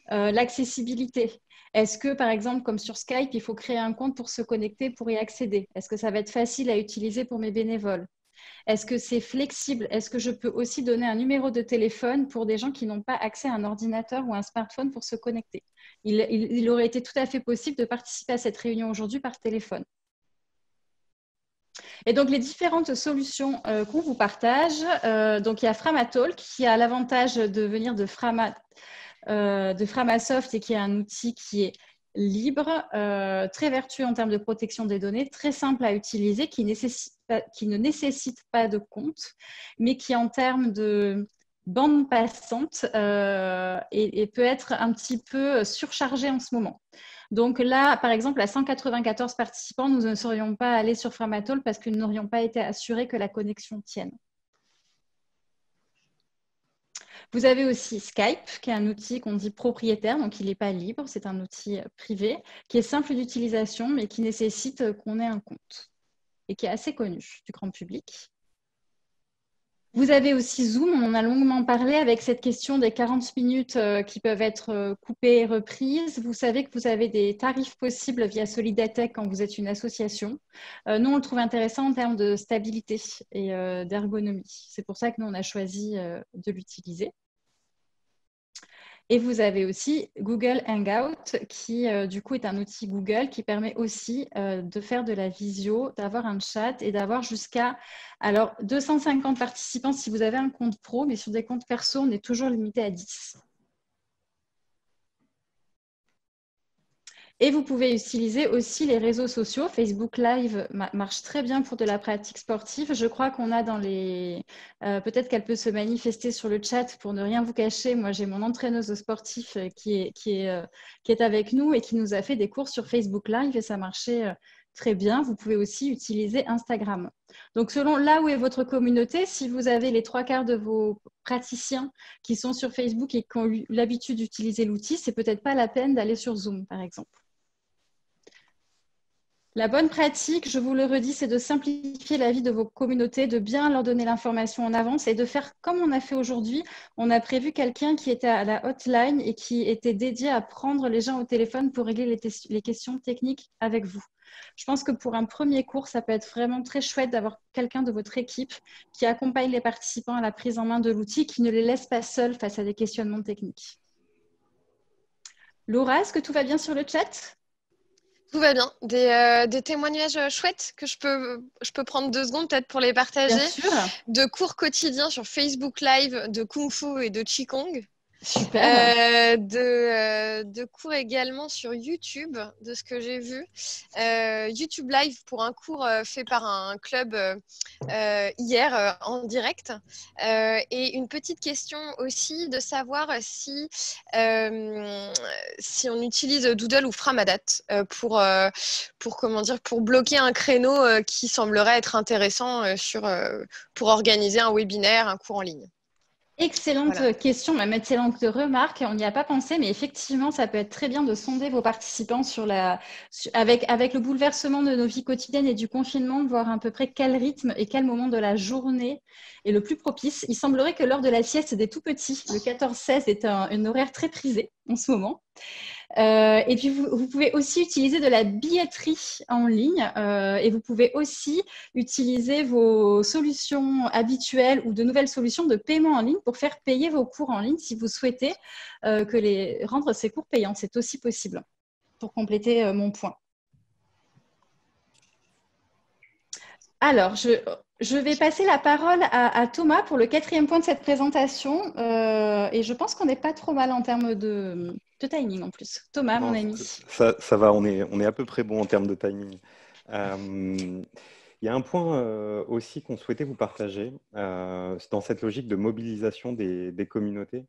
L'accessibilité. Est-ce que, par exemple, comme sur Skype, il faut créer un compte pour se connecter, pour y accéder? Est-ce que ça va être facile à utiliser pour mes bénévoles? Est-ce que c'est flexible? Est-ce que je peux aussi donner un numéro de téléphone pour des gens qui n'ont pas accès à un ordinateur ou un smartphone pour se connecter? Il aurait été tout à fait possible de participer à cette réunion aujourd'hui par téléphone. Et donc, les différentes solutions qu'on vous partage, donc il y a Framatalk qui a l'avantage de venir de Framasoft et qui est un outil qui est libre, très vertueux en termes de protection des données, très simple à utiliser, qui ne nécessite pas de compte, mais qui en termes de bande passante et peut être un petit peu surchargé en ce moment. Donc là, par exemple, à 194 participants, nous ne serions pas allés sur Framatalk parce que nous n'aurions pas été assurés que la connexion tienne. Vous avez aussi Skype, qui est un outil qu'on dit propriétaire, donc il n'est pas libre, c'est un outil privé, qui est simple d'utilisation, mais qui nécessite qu'on ait un compte et qui est assez connu du grand public. Vous avez aussi Zoom, on en a longuement parlé avec cette question des 40 minutes qui peuvent être coupées et reprises. Vous savez que vous avez des tarifs possibles via Solidatech quand vous êtes une association. Nous, on le trouve intéressant en termes de stabilité et d'ergonomie. C'est pour ça que nous, on a choisi de l'utiliser. Et vous avez aussi Google Hangout qui, du coup, est un outil Google qui permet aussi de faire de la visio, d'avoir un chat et d'avoir jusqu'à 250 participants si vous avez un compte pro, mais sur des comptes perso, on est toujours limité à 10. Et vous pouvez utiliser aussi les réseaux sociaux. Facebook Live marche très bien pour de la pratique sportive. Je crois qu'on a dans les... peut-être qu'elle peut se manifester sur le chat pour ne rien vous cacher. Moi, j'ai mon entraîneuse sportive qui est avec nous et qui nous a fait des cours sur Facebook Live et ça marchait très bien, vous pouvez aussi utiliser Instagram. Donc, selon là où est votre communauté, si vous avez les 3/4 de vos praticiens qui sont sur Facebook et qui ont eu l'habitude d'utiliser l'outil, c'est peut-être pas la peine d'aller sur Zoom, par exemple. La bonne pratique, je vous le redis, c'est de simplifier la vie de vos communautés, de bien leur donner l'information en avance et de faire comme on a fait aujourd'hui. On a prévu quelqu'un qui était à la hotline et qui était dédié à prendre les gens au téléphone pour régler les questions techniques avec vous. Je pense que pour un premier cours, ça peut être vraiment très chouette d'avoir quelqu'un de votre équipe qui accompagne les participants à la prise en main de l'outil, qui ne les laisse pas seuls face à des questionnements techniques. Laura, est-ce que tout va bien sur le chat ? Tout va bien. Des témoignages chouettes que je peux prendre 2 secondes peut-être pour les partager. Bien sûr. De cours quotidiens sur Facebook Live de Kung Fu et de Qigong. Super. De cours également sur YouTube, de ce que j'ai vu. YouTube Live pour un cours fait par un club hier en direct. Et une petite question aussi de savoir si on utilise Doodle ou Framadat pour bloquer un créneau qui semblerait être intéressant pour organiser un webinaire, un cours en ligne. Excellente question, même excellente remarque. On n'y a pas pensé, mais effectivement, ça peut être très bien de sonder vos participants avec le bouleversement de nos vies quotidiennes et du confinement, voir à peu près quel rythme et quel moment de la journée est le plus propice. Il semblerait que l'heure de la sieste des tout petits, le 14-16, est un horaire très prisé en ce moment. Et puis, vous pouvez aussi utiliser de la billetterie en ligne et vous pouvez aussi utiliser vos solutions habituelles ou de nouvelles solutions de paiement en ligne pour faire payer vos cours en ligne si vous souhaitez rendre ces cours payants. C'est aussi possible pour compléter mon point. Alors, je vais passer la parole à Thomas pour le 4e point de cette présentation. Et je pense qu'on n'est pas trop mal en termes de timing en plus. Thomas, mon ami. Ça va, on est à peu près bon en termes de timing. Il y a un point aussi qu'on souhaitait vous partager dans cette logique de mobilisation des communautés.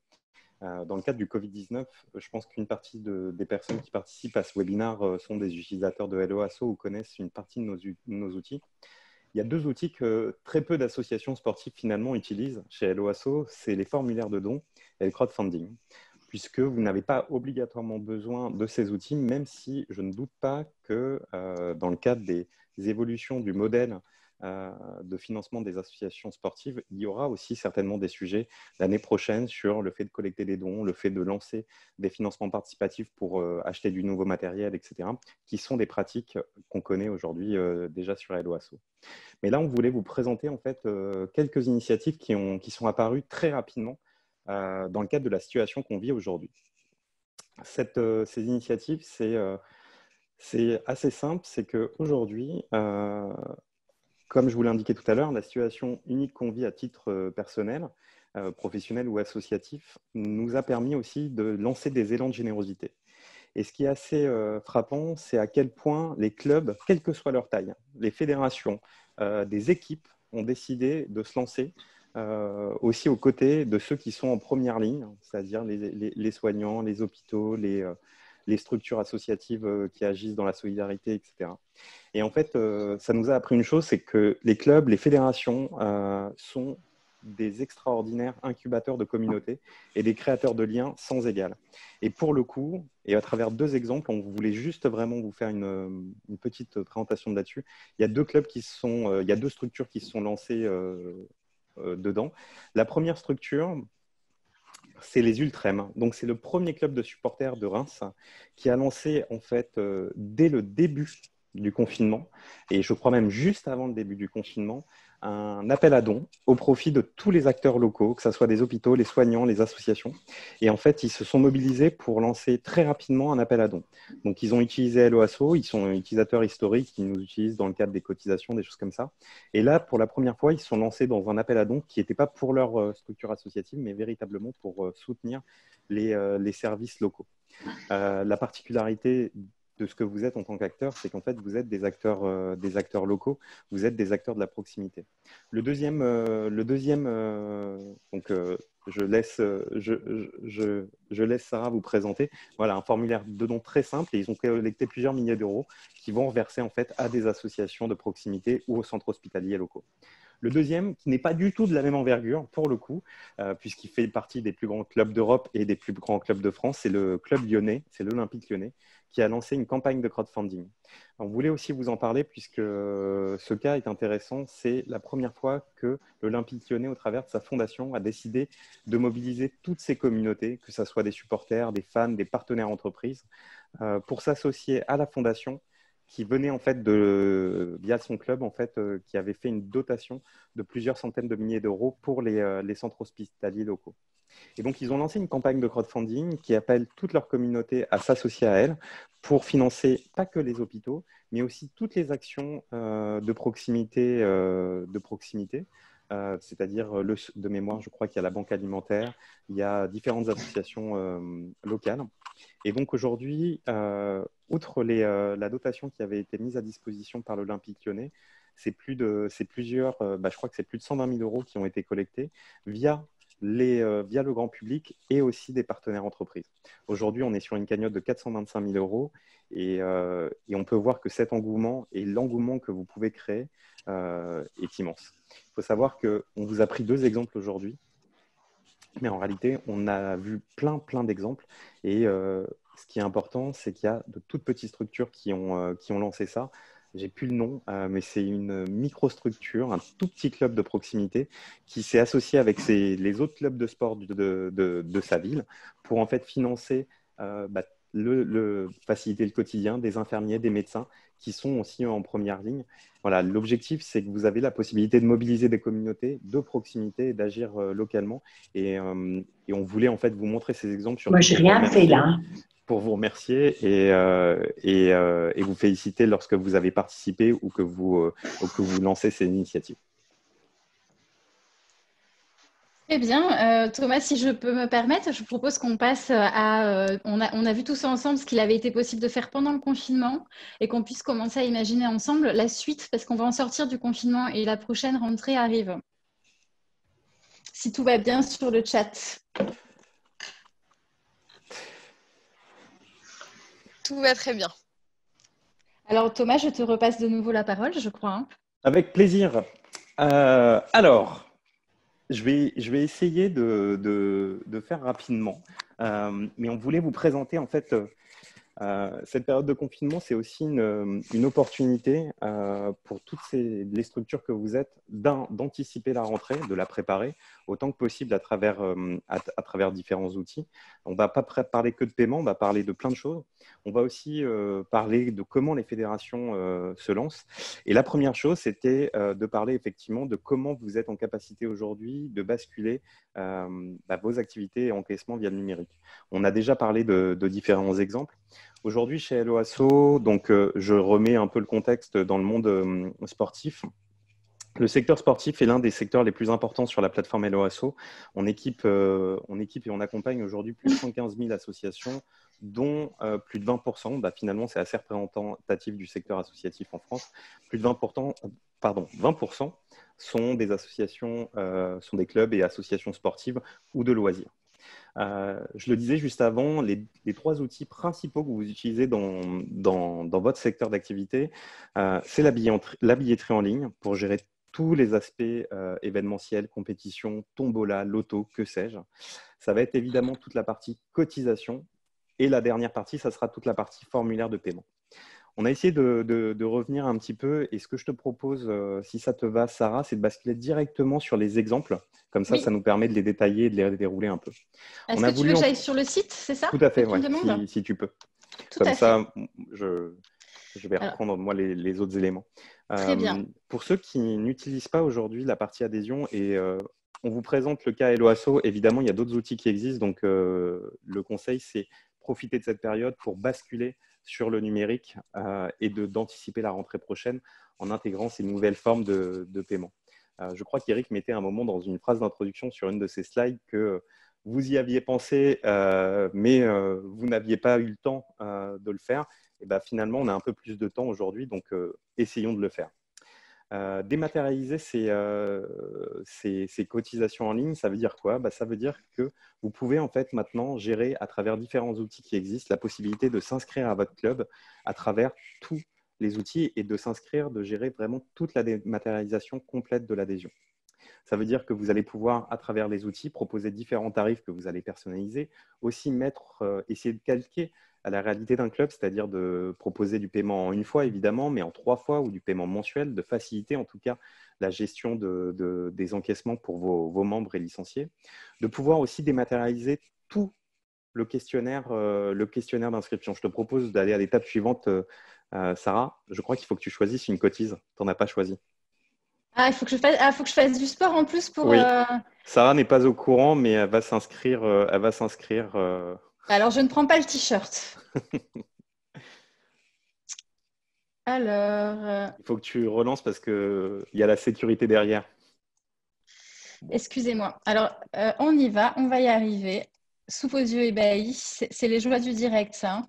Dans le cadre du Covid-19, je pense qu'une partie des personnes qui participent à ce webinaire sont des utilisateurs de Hello Asso ou connaissent une partie de nos outils. Il y a 2 outils que très peu d'associations sportives finalement utilisent chez Hello Asso, c'est les formulaires de dons et le crowdfunding, puisque vous n'avez pas obligatoirement besoin de ces outils, même si je ne doute pas que dans le cadre des évolutions du modèle de financement des associations sportives, il y aura aussi certainement des sujets l'année prochaine sur le fait de collecter des dons, le fait de lancer des financements participatifs pour acheter du nouveau matériel, etc., qui sont des pratiques qu'on connaît aujourd'hui déjà sur Hello Asso. Mais là, on voulait vous présenter en fait quelques initiatives qui sont apparues très rapidement dans le cadre de la situation qu'on vit aujourd'hui. Ces initiatives, c'est assez simple, c'est qu'aujourd'hui, comme je vous l'ai indiqué tout à l'heure, la situation unique qu'on vit à titre personnel, professionnel ou associatif, nous a permis aussi de lancer des élans de générosité. Et ce qui est assez frappant, c'est à quel point les clubs, quelle que soit leur taille, les fédérations, des équipes ont décidé de se lancer aussi aux côtés de ceux qui sont en première ligne, c'est-à-dire les soignants, les hôpitaux, les structures associatives qui agissent dans la solidarité, etc. Et en fait, ça nous a appris une chose, c'est que les clubs, les fédérations sont des extraordinaires incubateurs de communautés et des créateurs de liens sans égal. Et pour le coup, et à travers 2 exemples, on voulait juste vraiment vous faire une petite présentation là-dessus. Il y a 2 clubs il y a 2 structures qui se sont lancées dedans. La première structure, c'est les Ultrem. Donc, c'est le premier club de supporters de Reims qui a lancé, en fait, dès le début du confinement, et je crois même juste avant le début du confinement, un appel à dons au profit de tous les acteurs locaux, que ce soit des hôpitaux, les soignants, les associations. Et en fait, ils se sont mobilisés pour lancer très rapidement un appel à dons. Donc, ils ont utilisé Hello Asso, ils sont utilisateurs historiques, ils nous utilisent dans le cadre des cotisations, des choses comme ça. Et là, pour la première fois, ils se sont lancés dans un appel à dons qui n'était pas pour leur structure associative, mais véritablement pour soutenir les services locaux. La particularité de ce que vous êtes en tant qu'acteur, c'est qu'en fait, vous êtes des acteurs locaux, vous êtes des acteurs de la proximité. Le deuxième je laisse Sarah vous présenter. Voilà, un formulaire de don très simple et ils ont collecté plusieurs milliers d'euros qui vont reverser en fait à des associations de proximité ou aux centres hospitaliers locaux. Le deuxième, qui n'est pas du tout de la même envergure, pour le coup, puisqu'il fait partie des plus grands clubs d'Europe et des plus grands clubs de France, c'est le club lyonnais, c'est l'Olympique lyonnais, qui a lancé une campagne de crowdfunding. On voulait aussi vous en parler, puisque ce cas est intéressant. C'est la première fois que l'Olympique lyonnais, au travers de sa fondation, a décidé de mobiliser toutes ses communautés, que ce soit des supporters, des fans, des partenaires entreprises, pour s'associer à la fondation qui venait en fait via son club en fait, qui avait fait une dotation de plusieurs centaines de milliers d'euros pour les centres hospitaliers locaux. Et donc, ils ont lancé une campagne de crowdfunding qui appelle toute leur communauté à s'associer à elle pour financer pas que les hôpitaux, mais aussi toutes les actions de proximité, c'est-à-dire de mémoire, je crois qu'il y a la banque alimentaire, il y a différentes associations locales. Et donc aujourd'hui, outre la dotation qui avait été mise à disposition par l'Olympique lyonnais, je crois que c'est plus de 120 000 euros qui ont été collectés via le grand public et aussi des partenaires entreprises. Aujourd'hui, on est sur une cagnotte de 425 000 euros et on peut voir que cet engouement et l'engouement que vous pouvez créer est immense. Il faut savoir qu'on vous a pris 2 exemples aujourd'hui, mais en réalité, on a vu plein d'exemples et ce qui est important, c'est qu'il y a de toutes petites structures qui ont lancé ça. J'ai plus le nom, mais c'est une microstructure, un tout petit club de proximité qui s'est associé avec les autres clubs de sport de sa ville pour en fait financer, faciliter le quotidien des infirmiers, des médecins qui sont aussi en première ligne. Voilà, l'objectif, c'est que vous avez la possibilité de mobiliser des communautés de proximité et d'agir localement. Et on voulait en fait vous montrer ces exemples. Moi, j'ai rien fait là. Pour vous remercier et vous féliciter lorsque vous avez participé ou que vous lancez ces initiatives. Très bien. Thomas, si je peux me permettre, je vous propose qu'on passe à… on a vu tous ensemble ce qu'il avait été possible de faire pendant le confinement et qu'on puisse commencer à imaginer ensemble la suite parce qu'on va en sortir du confinement et la prochaine rentrée arrive. Si tout va bien sur le chat. Tout va très bien. Alors Thomas, je te repasse de nouveau la parole, je crois. Hein. Avec plaisir. Alors… Je vais essayer de faire rapidement, mais on voulait vous présenter en fait cette période de confinement, c'est aussi une opportunité pour toutes les structures que vous êtes d'anticiper la rentrée, de la préparer autant que possible à travers différents outils. On ne va pas parler que de paiement, on va parler de plein de choses. On va aussi parler de comment les fédérations se lancent. Et la première chose, c'était de parler effectivement de comment vous êtes en capacité aujourd'hui de basculer vos activités et encaissements via le numérique. On a déjà parlé de différents exemples. Aujourd'hui, chez Helloasso, donc je remets un peu le contexte dans le monde sportif. Le secteur sportif est l'un des secteurs les plus importants sur la plateforme Helloasso. On équipe et on accompagne aujourd'hui plus de 115 000 associations, dont plus de 20%, finalement c'est assez représentatif du secteur associatif en France, plus de 20% sont des associations, sont des clubs et associations sportives ou de loisirs. Je le disais juste avant, les 3 outils principaux que vous utilisez dans votre secteur d'activité, c'est la billetterie en ligne pour gérer tous les aspects événementiels, compétitions, tombola, loto, que sais-je. Ça va être évidemment toute la partie cotisation et la dernière partie, ça sera toute la partie formulaire de paiement. On a essayé de revenir un petit peu et ce que je te propose, si ça te va, Sarah, c'est de basculer directement sur les exemples. Comme ça, oui. Ça nous permet de les détailler et de les dérouler un peu. Est-ce que tu veux que j'aille sur le site, c'est ça? Tout à fait, ouais, si tu peux. Comme ça, je vais reprendre moi les autres éléments. Très bien. Pour ceux qui n'utilisent pas aujourd'hui la partie adhésion, et on vous présente le cas Helloasso, évidemment, il y a d'autres outils qui existent. Donc, le conseil, c'est profiter de cette période pour basculer sur le numérique et d'anticiper la rentrée prochaine en intégrant ces nouvelles formes de paiement. Je crois qu'Eric mettait un moment dans une phrase d'introduction sur une de ses slides que vous y aviez pensé, mais vous n'aviez pas eu le temps de le faire. Et finalement, on a un peu plus de temps aujourd'hui, donc essayons de le faire. Dématérialiser ces cotisations en ligne, ça veut dire quoi? Ça veut dire que vous pouvez en fait maintenant gérer à travers différents outils qui existent la possibilité de s'inscrire à votre club à travers tous les outils et de s'inscrire, de gérer vraiment toute la dématérialisation complète de l'adhésion. Ça veut dire que vous allez pouvoir, à travers les outils, proposer différents tarifs que vous allez personnaliser, aussi essayer de calquer à la réalité d'un club, c'est-à-dire de proposer du paiement en une fois, évidemment, mais en 3 fois, ou du paiement mensuel, de faciliter en tout cas la gestion des encaissements pour vos membres et licenciés, de pouvoir aussi dématérialiser tout le questionnaire d'inscription. Je te propose d'aller à l'étape suivante, Sarah. Je crois qu'il faut que tu choisisses une cotise. Tu n'en as pas choisi. Ah, faut que je fasse du sport en plus pour. Oui. Sarah n'est pas au courant, mais elle va s'inscrire. Alors, je ne prends pas le t-shirt. Alors. Il faut que tu relances parce qu'il y a la sécurité derrière. Excusez-moi. Alors, on y va. On va y arriver. Sous vos yeux ébahis. C'est les joies du direct, ça. Hein.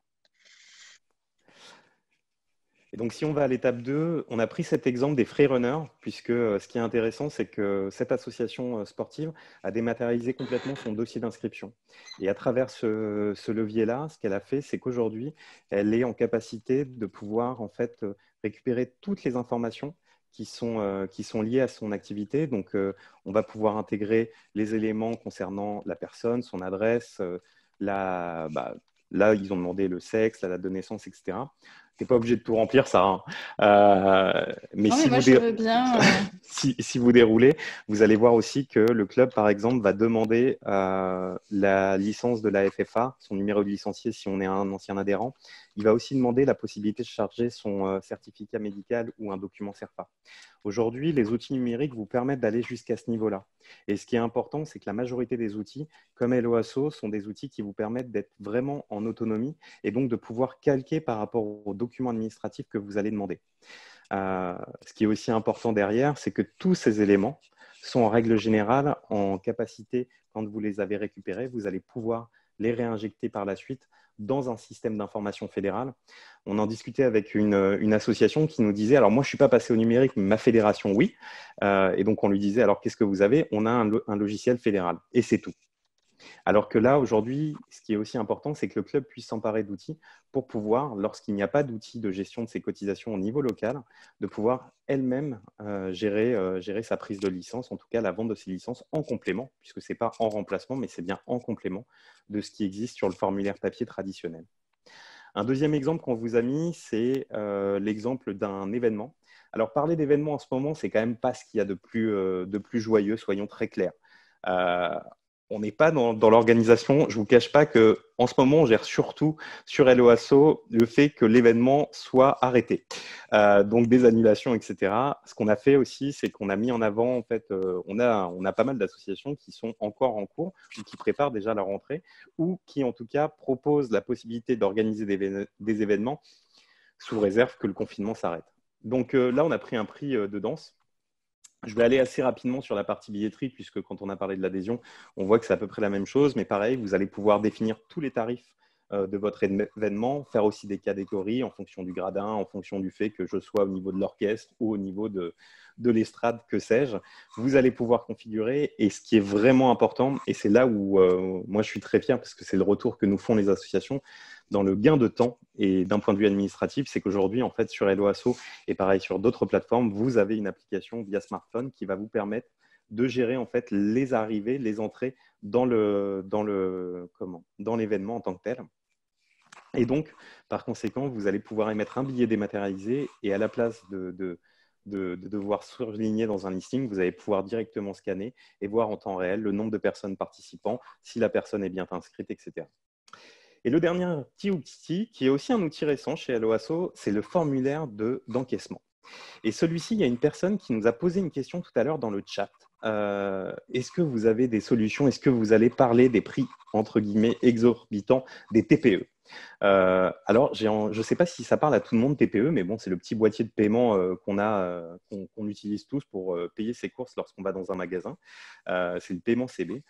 Et donc, si on va à l'étape 2, on a pris cet exemple des freerunners, puisque ce qui est intéressant, c'est que cette association sportive a dématérialisé complètement son dossier d'inscription. Et à travers ce levier-là, ce qu'elle a fait, c'est qu'aujourd'hui, elle est en capacité de pouvoir en fait récupérer toutes les informations qui sont liées à son activité. Donc, on va pouvoir intégrer les éléments concernant la personne, son adresse, là, ils ont demandé le sexe, la date de naissance, etc. Tu n'es pas obligé de tout remplir, ça. Mais non, si, moi, je veux bien, si vous déroulez, vous allez voir aussi que le club, par exemple, va demander la licence de la FFA, son numéro de licencié si on est un ancien adhérent. Il va aussi demander la possibilité de charger son certificat médical ou un document CERFA. Aujourd'hui, les outils numériques vous permettent d'aller jusqu'à ce niveau-là. Et ce qui est important, c'est que la majorité des outils, comme Helloasso, sont des outils qui vous permettent d'être vraiment en autonomie et donc de pouvoir calquer par rapport aux documents administratifs que vous allez demander. Ce qui est aussi important derrière, c'est que tous ces éléments sont en règle générale en capacité, quand vous les avez récupérés, vous allez pouvoir les réinjecter par la suite dans un système d'information fédéral. On en discutait avec une association qui nous disait, alors moi je ne suis pas passé au numérique, mais ma fédération oui. Et donc on lui disait, alors qu'est-ce que vous avez? On a un logiciel fédéral et c'est tout. Alors que là, aujourd'hui, ce qui est aussi important, c'est que le club puisse s'emparer d'outils pour pouvoir, lorsqu'il n'y a pas d'outils de gestion de ses cotisations au niveau local, de pouvoir elle-même gérer sa prise de licence, en tout cas la vente de ses licences en complément, puisque ce n'est pas en remplacement, mais c'est bien en complément de ce qui existe sur le formulaire papier traditionnel. Un deuxième exemple qu'on vous a mis, c'est l'exemple d'un événement. Alors, parler d'événements en ce moment, c'est quand même pas ce qu'il y a de plus joyeux, soyons très clairs. On n'est pas dans l'organisation. Je ne vous cache pas qu'en ce moment, on gère surtout sur Helloasso le fait que l'événement soit arrêté. Donc, des annulations, etc. Ce qu'on a fait aussi, c'est qu'on a mis en avant, en fait, on a pas mal d'associations qui sont encore en cours ou qui préparent déjà la rentrée ou qui, en tout cas, proposent la possibilité d'organiser des événements sous réserve que le confinement s'arrête. Donc là, on a pris un prix de danse. Je vais aller assez rapidement sur la partie billetterie, puisque quand on a parlé de l'adhésion, on voit que c'est à peu près la même chose. Mais pareil, vous allez pouvoir définir tous les tarifs de votre événement, faire aussi des catégories en fonction du gradin, en fonction du fait que je sois au niveau de l'orchestre ou au niveau de l'estrade, que sais-je. Vous allez pouvoir configurer. Et ce qui est vraiment important, et c'est là où moi je suis très fier, parce que c'est le retour que nous font les associations, dans le gain de temps et d'un point de vue administratif, c'est qu'aujourd'hui, en fait, sur Helloasso et pareil sur d'autres plateformes, vous avez une application via smartphone qui va vous permettre de gérer en fait les arrivées, les entrées dans l'événement en tant que tel. Et donc, par conséquent, vous allez pouvoir émettre un billet dématérialisé et à la place de devoir surligner dans un listing, vous allez pouvoir directement scanner et voir en temps réel le nombre de personnes participant, si la personne est bien inscrite, etc. Et le dernier petit outil, qui est aussi un outil récent chez Helloasso, c'est le formulaire d'encaissement. Et celui-ci, il y a une personne qui nous a posé une question tout à l'heure dans le chat. Est-ce que vous avez des solutions? Est-ce que vous allez parler des prix, entre guillemets, exorbitants des TPE? Alors, je ne sais pas si ça parle à tout le monde TPE, mais bon, c'est le petit boîtier de paiement qu'on utilise tous pour payer ses courses lorsqu'on va dans un magasin. C'est le paiement CB.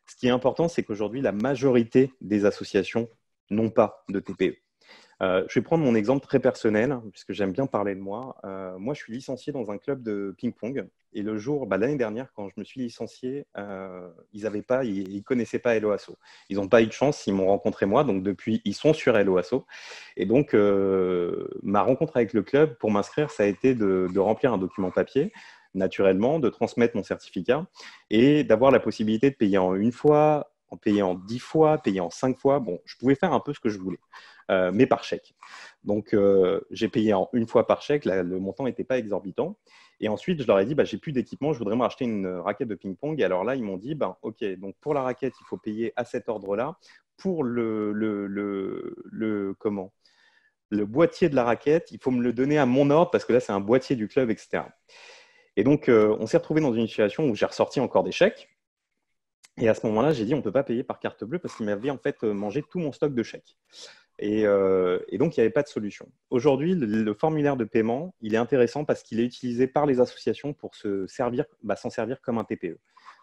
Ce qui est important, c'est qu'aujourd'hui, la majorité des associations n'ont pas de TPE. Je vais prendre mon exemple très personnel, puisque j'aime bien parler de moi. Moi, je suis licencié dans un club de ping-pong. Et le jour, l'année dernière, quand je me suis licencié, ils ne connaissaient pas Hello Asso. Ils n'ont pas eu de chance, ils m'ont rencontré moi. Donc, depuis, ils sont sur Hello Asso. Et donc, ma rencontre avec le club, pour m'inscrire, ça a été de remplir un document papier, naturellement, de transmettre mon certificat et d'avoir la possibilité de payer en une fois, en payer en 10 fois, payer en 5 fois. Bon, je pouvais faire un peu ce que je voulais. Mais par chèque. Donc, j'ai payé en une fois par chèque. Le montant n'était pas exorbitant. Et ensuite, je leur ai dit, j'ai plus d'équipement, je voudrais me racheter une raquette de ping-pong. Et alors là, ils m'ont dit, OK, donc pour la raquette, il faut payer à cet ordre-là. Pour le boîtier de la raquette, il faut me le donner à mon ordre parce que là, c'est un boîtier du club, etc. Et donc, on s'est retrouvé dans une situation où j'ai ressorti encore des chèques. Et à ce moment-là, j'ai dit, on ne peut pas payer par carte bleue parce qu'ils m'avaient en fait mangé tout mon stock de chèques. Et donc, il n'y avait pas de solution. Aujourd'hui, le formulaire de paiement, il est intéressant parce qu'il est utilisé par les associations pour s'en servir comme un TPE.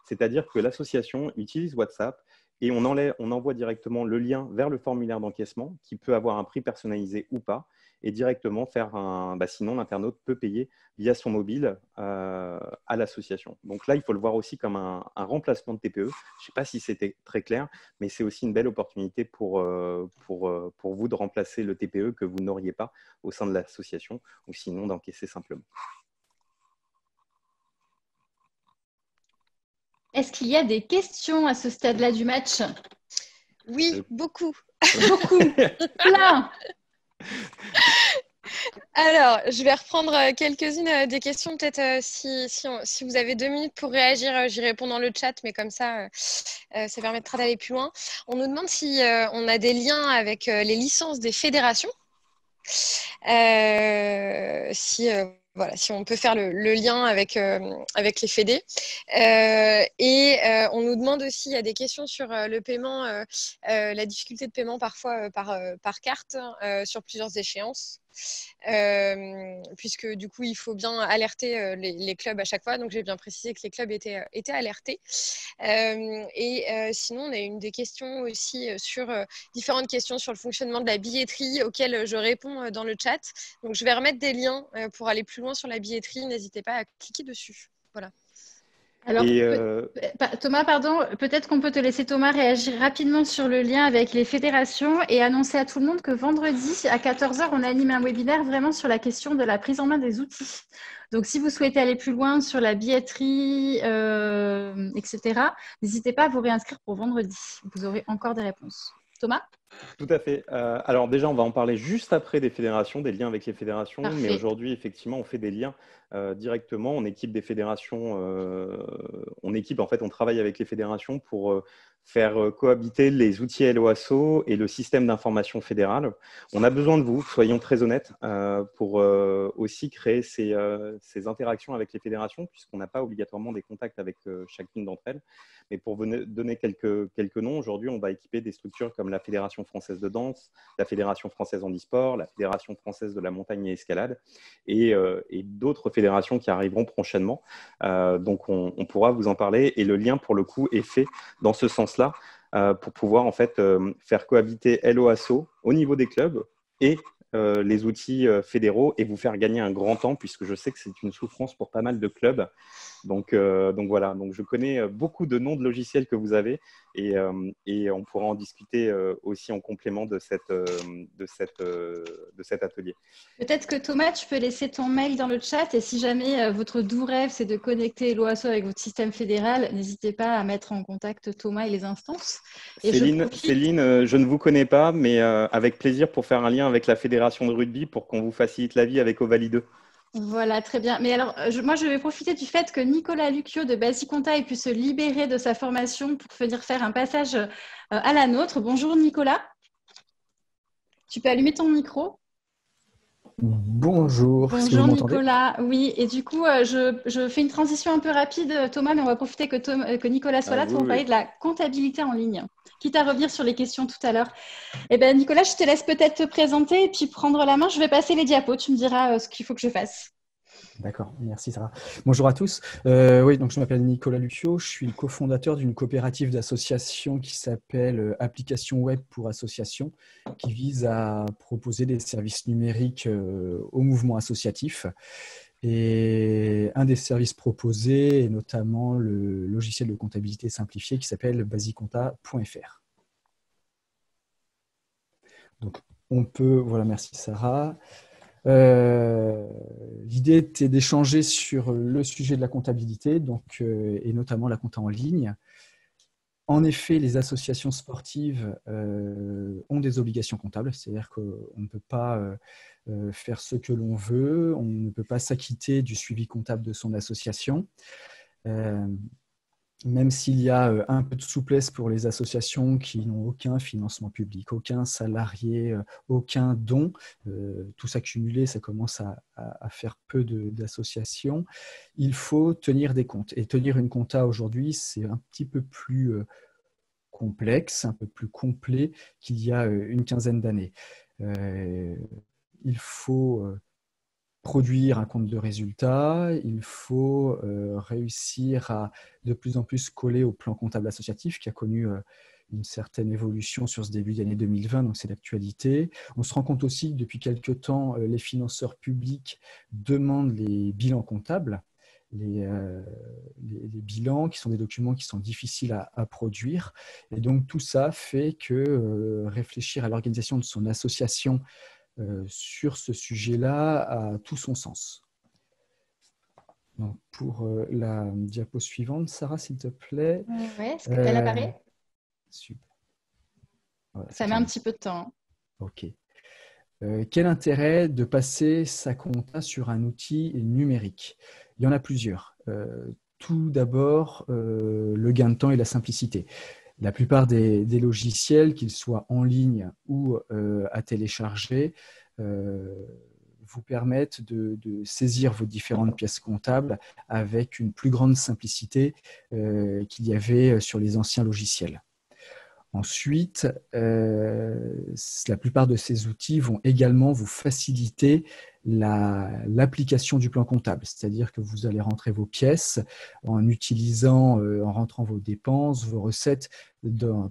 C'est-à-dire que l'association utilise WhatsApp et on envoie directement le lien vers le formulaire d'encaissement qui peut avoir un prix personnalisé ou pas et directement faire sinon, l'internaute peut payer via son mobile à l'association. Donc là, il faut le voir aussi comme un remplacement de TPE. Je ne sais pas si c'était très clair, mais c'est aussi une belle opportunité pour vous de remplacer le TPE que vous n'auriez pas au sein de l'association ou sinon d'encaisser simplement. Est-ce qu'il y a des questions à ce stade-là du match? Oui, beaucoup. Beaucoup, plein. Alors, je vais reprendre quelques-unes des questions. Peut-être si vous avez 2 minutes pour réagir, j'y réponds dans le chat, mais comme ça permettra d'aller plus loin. On nous demande si on a des liens avec les licences des fédérations. Si on peut faire le lien avec les fédés. On nous demande aussi, il y a des questions sur le paiement, la difficulté de paiement parfois par carte sur plusieurs échéances. Puisque du coup il faut bien alerter les clubs à chaque fois, donc j'ai bien précisé que les clubs étaient alertés. Sinon on a une des questions aussi sur différentes questions sur le fonctionnement de la billetterie auxquelles je réponds dans le chat, donc je vais remettre des liens pour aller plus loin sur la billetterie, n'hésitez pas à cliquer dessus. Voilà. Alors, Thomas, pardon, peut-être qu'on peut te laisser, Thomas, réagir rapidement sur le lien avec les fédérations et annoncer à tout le monde que vendredi, à 14h, on anime un webinaire vraiment sur la question de la prise en main des outils. Donc, si vous souhaitez aller plus loin sur la billetterie, etc., n'hésitez pas à vous réinscrire pour vendredi. Vous aurez encore des réponses. Thomas ? Tout à fait. Alors déjà, on va en parler juste après des fédérations, des liens avec les fédérations. Parfait. Mais aujourd'hui, effectivement, on fait des liens directement. On équipe des fédérations. On travaille avec les fédérations pour faire cohabiter les outils Hello Asso et le système d'information fédéral. On a besoin de vous, soyons très honnêtes, pour aussi créer ces interactions avec les fédérations, puisqu'on n'a pas obligatoirement des contacts avec chacune d'entre elles. Mais pour vous donner quelques noms, aujourd'hui, on va équiper des structures comme la Fédération française de danse, la Fédération française handisport, la Fédération française de la montagne et escalade et d'autres fédérations qui arriveront prochainement. Donc, on pourra vous en parler et le lien, pour le coup, est fait dans ce sens-là pour pouvoir en fait faire cohabiter Hello Asso au niveau des clubs et les outils fédéraux et vous faire gagner un grand temps, puisque je sais que c'est une souffrance pour pas mal de clubs. Donc voilà, donc je connais beaucoup de noms de logiciels que vous avez et on pourra en discuter aussi en complément de cet atelier. Peut-être que Thomas, tu peux laisser ton mail dans le chat et si jamais votre doux rêve, c'est de connecter Hello Asso avec votre système fédéral, n'hésitez pas à mettre en contact Thomas et les instances. Et Céline, je ne vous connais pas, mais avec plaisir pour faire un lien avec la Fédération de rugby pour qu'on vous facilite la vie avec Ovalie 2. Voilà, très bien. Mais alors, moi, je vais profiter du fait que Nicolas Lucchio de Basiconta ait pu se libérer de sa formation pour venir faire un passage à la nôtre. Bonjour Nicolas. Tu peux allumer ton micro. Bonjour. Bonjour Nicolas. Oui, et du coup, je fais une transition un peu rapide, Thomas, mais on va profiter que Nicolas soit là pour parler de la comptabilité en ligne, quitte à revenir sur les questions tout à l'heure. Eh bien, Nicolas, je te laisse peut-être te présenter et puis prendre la main. Je vais passer les diapos. Tu me diras ce qu'il faut que je fasse. D'accord, merci Sarah. Bonjour à tous. Oui, donc je m'appelle Nicolas Lucio, je suis le cofondateur d'une coopérative d'associations qui s'appelle Application Web pour Associations, qui vise à proposer des services numériques au mouvement associatif. Et un des services proposés est notamment le logiciel de comptabilité simplifié qui s'appelle basicompta.fr. Donc, on peut, voilà, merci Sarah. L'idée était d'échanger sur le sujet de la comptabilité, donc, et notamment la compta en ligne. En effet, les associations sportives ont des obligations comptables, c'est-à-dire qu'on ne peut pas faire ce que l'on veut, on ne peut pas s'acquitter du suivi comptable de son association. Même s'il y a un peu de souplesse pour les associations qui n'ont aucun financement public, aucun salarié, aucun don, tout ça cumulé, ça commence à faire peu d'associations. Il faut tenir des comptes. Et tenir une compta aujourd'hui, c'est un petit peu plus complexe, un peu plus complet qu'il y a une quinzaine d'années. Il faut produire un compte de résultats, il faut réussir à de plus en plus coller au plan comptable associatif qui a connu une certaine évolution sur ce début d'année 2020, donc c'est l'actualité. On se rend compte aussi que depuis quelque temps, les financeurs publics demandent les bilans comptables, les bilans qui sont des documents qui sont difficiles à produire. Et donc tout ça fait que réfléchir à l'organisation de son association sur ce sujet-là a tout son sens. Donc, pour la diapo suivante, Sarah, s'il te plaît. Oui, est-ce qu'elle apparaît? Super. Voilà, ça met un petit peu de temps. OK. Quel intérêt de passer sa compta sur un outil numérique? Il y en a plusieurs. Tout d'abord, le gain de temps et la simplicité. La plupart des logiciels, qu'ils soient en ligne ou à télécharger, vous permettent de saisir vos différentes pièces comptables avec une plus grande simplicité qu'il y avait sur les anciens logiciels. Ensuite, la plupart de ces outils vont également vous faciliter l'application du plan comptable, c'est-à-dire que vous allez rentrer vos pièces en en rentrant vos dépenses, vos recettes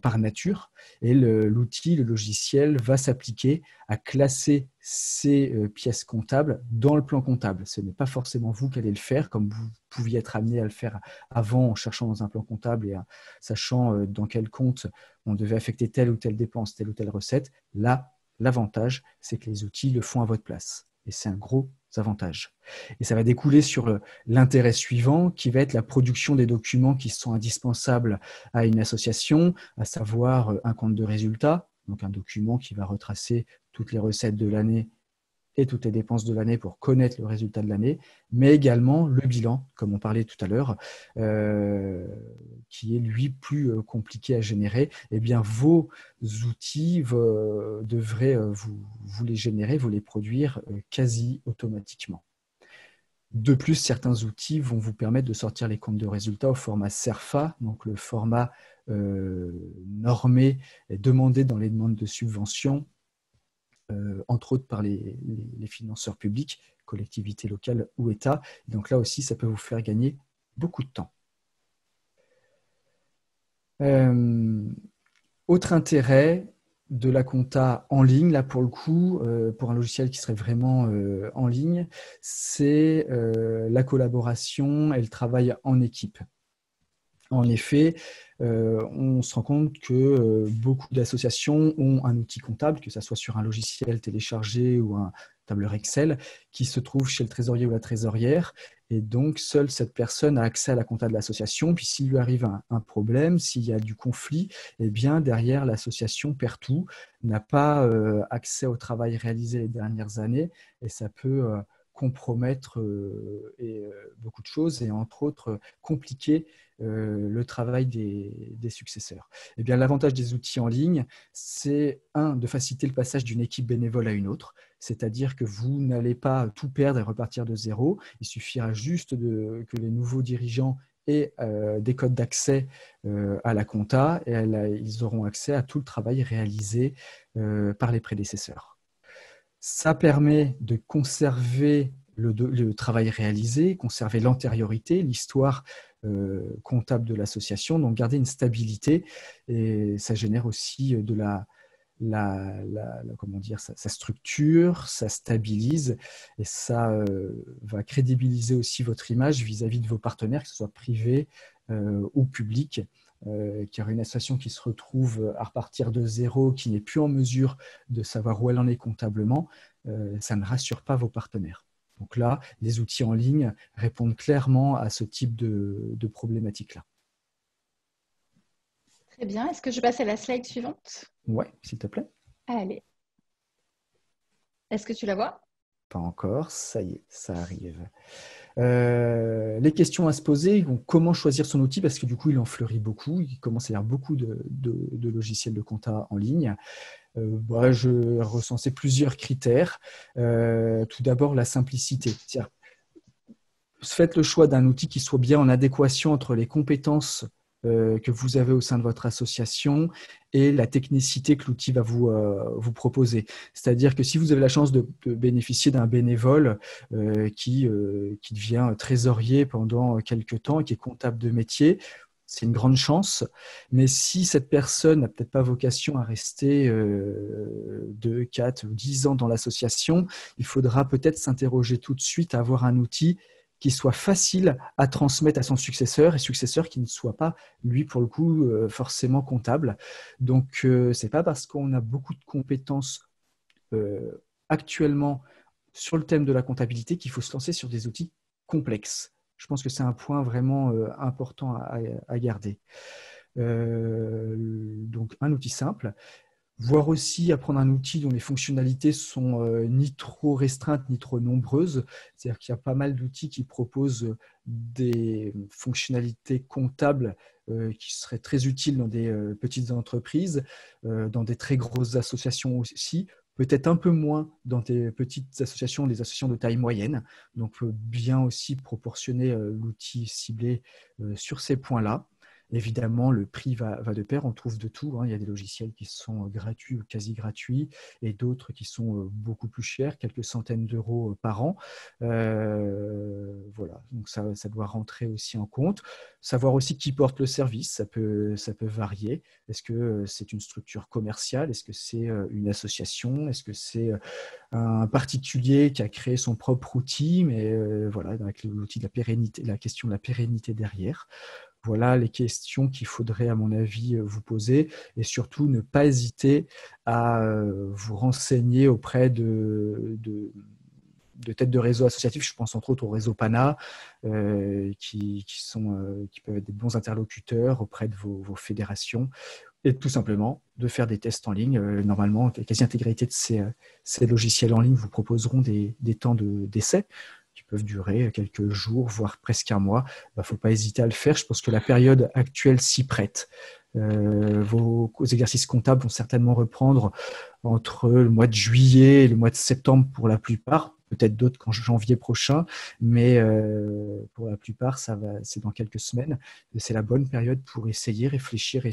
par nature, et l'outil, le logiciel va s'appliquer à classer ces pièces comptables dans le plan comptable. Ce n'est pas forcément vous qui allez le faire, comme vous pouviez être amené à le faire avant en cherchant dans un plan comptable et en sachant dans quel compte on devait affecter telle ou telle dépense, telle ou telle recette. Là, l'avantage, c'est que les outils le font à votre place. Et c'est un gros avantage. Et ça va découler sur l'intérêt suivant, qui va être la production des documents qui sont indispensables à une association, à savoir un compte de résultats, donc un document qui va retracer toutes les recettes de l'année et toutes les dépenses de l'année pour connaître le résultat de l'année, mais également le bilan, comme on parlait tout à l'heure, qui est lui plus compliqué à générer. Eh bien, vos outils devraient vous les générer, vous les produire quasi automatiquement. De plus, certains outils vont vous permettre de sortir les comptes de résultats au format CERFA, donc le format normé et demandé dans les demandes de subventions, entre autres par les financeurs publics, collectivités locales ou États. Donc là aussi, ça peut vous faire gagner beaucoup de temps. Autre intérêt de la compta en ligne, là pour le coup, pour un logiciel qui serait vraiment en ligne, c'est la collaboration et le travail en équipe. En effet, on se rend compte que beaucoup d'associations ont un outil comptable, que ce soit sur un logiciel téléchargé ou un tableur Excel, qui se trouve chez le trésorier ou la trésorière. Et donc, seule cette personne a accès à la compta de l'association. Puis, s'il lui arrive un problème, s'il y a du conflit, eh bien, derrière, l'association perd tout, n'a pas accès au travail réalisé les dernières années. Et ça peut compromettre beaucoup de choses et, entre autres, compliquer le travail des successeurs. Eh bien, l'avantage des outils en ligne, c'est de faciliter le passage d'une équipe bénévole à une autre, c'est-à-dire que vous n'allez pas tout perdre et repartir de zéro. Il suffira juste que les nouveaux dirigeants aient des codes d'accès à la compta et ils auront accès à tout le travail réalisé par les prédécesseurs. Ça permet de conserver le travail réalisé, conserver l'antériorité, l'histoire comptable de l'association, donc garder une stabilité, et ça génère aussi de comment dire, sa structure, ça stabilise et ça va crédibiliser aussi votre image vis-à-vis de vos partenaires, que ce soit privés ou publics. Car une association qui se retrouve à repartir de zéro, qui n'est plus en mesure de savoir où elle en est comptablement, ça ne rassure pas vos partenaires. Donc là, les outils en ligne répondent clairement à ce type de problématique-là. Très bien. Est-ce que je passe à la slide suivante? Oui, s'il te plaît. Allez. Est-ce que tu la vois? Pas encore, ça y est, ça arrive. Les questions à se poser, donc, comment choisir son outil, parce que du coup, il en fleurit beaucoup, il commence à y avoir beaucoup de logiciels de compta en ligne. Je recensais plusieurs critères. Tout d'abord, la simplicité. C'est-à-dire, faites le choix d'un outil qui soit bien en adéquation entre les compétences que vous avez au sein de votre association et la technicité que l'outil va vous proposer. C'est-à-dire que si vous avez la chance de bénéficier d'un bénévole qui devient trésorier pendant quelques temps et qui est comptable de métier, c'est une grande chance. Mais si cette personne n'a peut-être pas vocation à rester 2, 4 ou 10 ans dans l'association, il faudra peut-être s'interroger tout de suite à avoir un outil qui soit facile à transmettre à son successeur et successeur qui ne soit pas, lui, pour le coup, forcément comptable. Donc, ce n'est pas parce qu'on a beaucoup de compétences actuellement sur le thème de la comptabilité qu'il faut se lancer sur des outils complexes. Je pense que c'est un point vraiment important à garder. Donc, un outil simple. Voire aussi apprendre un outil dont les fonctionnalités sont ni trop restreintes ni trop nombreuses. C'est-à-dire qu'il y a pas mal d'outils qui proposent des fonctionnalités comptables qui seraient très utiles dans des petites entreprises, dans des très grosses associations aussi, peut-être un peu moins dans des petites associations, des associations de taille moyenne. Donc, bien aussi proportionner l'outil ciblé sur ces points-là. Évidemment, le prix va de pair, on trouve de tout. Il y a des logiciels qui sont gratuits ou quasi gratuits et d'autres qui sont beaucoup plus chers, quelques centaines d'euros par an. Voilà, donc ça doit rentrer aussi en compte. Savoir aussi qui porte le service, ça peut varier. Est-ce que c'est une structure commerciale? Est-ce que c'est une association? Est-ce que c'est un particulier qui a créé son propre outil? Mais voilà, avec l'outil de la pérennité, la question de la pérennité derrière. Voilà les questions qu'il faudrait, à mon avis, vous poser et surtout ne pas hésiter à vous renseigner auprès de têtes de réseaux associatifs. Je pense entre autres au réseau PANA qui peuvent être des bons interlocuteurs auprès de vos fédérations et tout simplement de faire des tests en ligne. Normalement, la quasi-intégralité de ces logiciels en ligne vous proposeront des temps d'essai qui peuvent durer quelques jours, voire presque un mois. Il ne faut pas hésiter à le faire. Je pense que la période actuelle s'y prête. Vos exercices comptables vont certainement reprendre entre le mois de juillet et le mois de septembre pour la plupart. Peut-être d'autres qu'en janvier prochain, mais pour la plupart, c'est dans quelques semaines. C'est la bonne période pour essayer, réfléchir et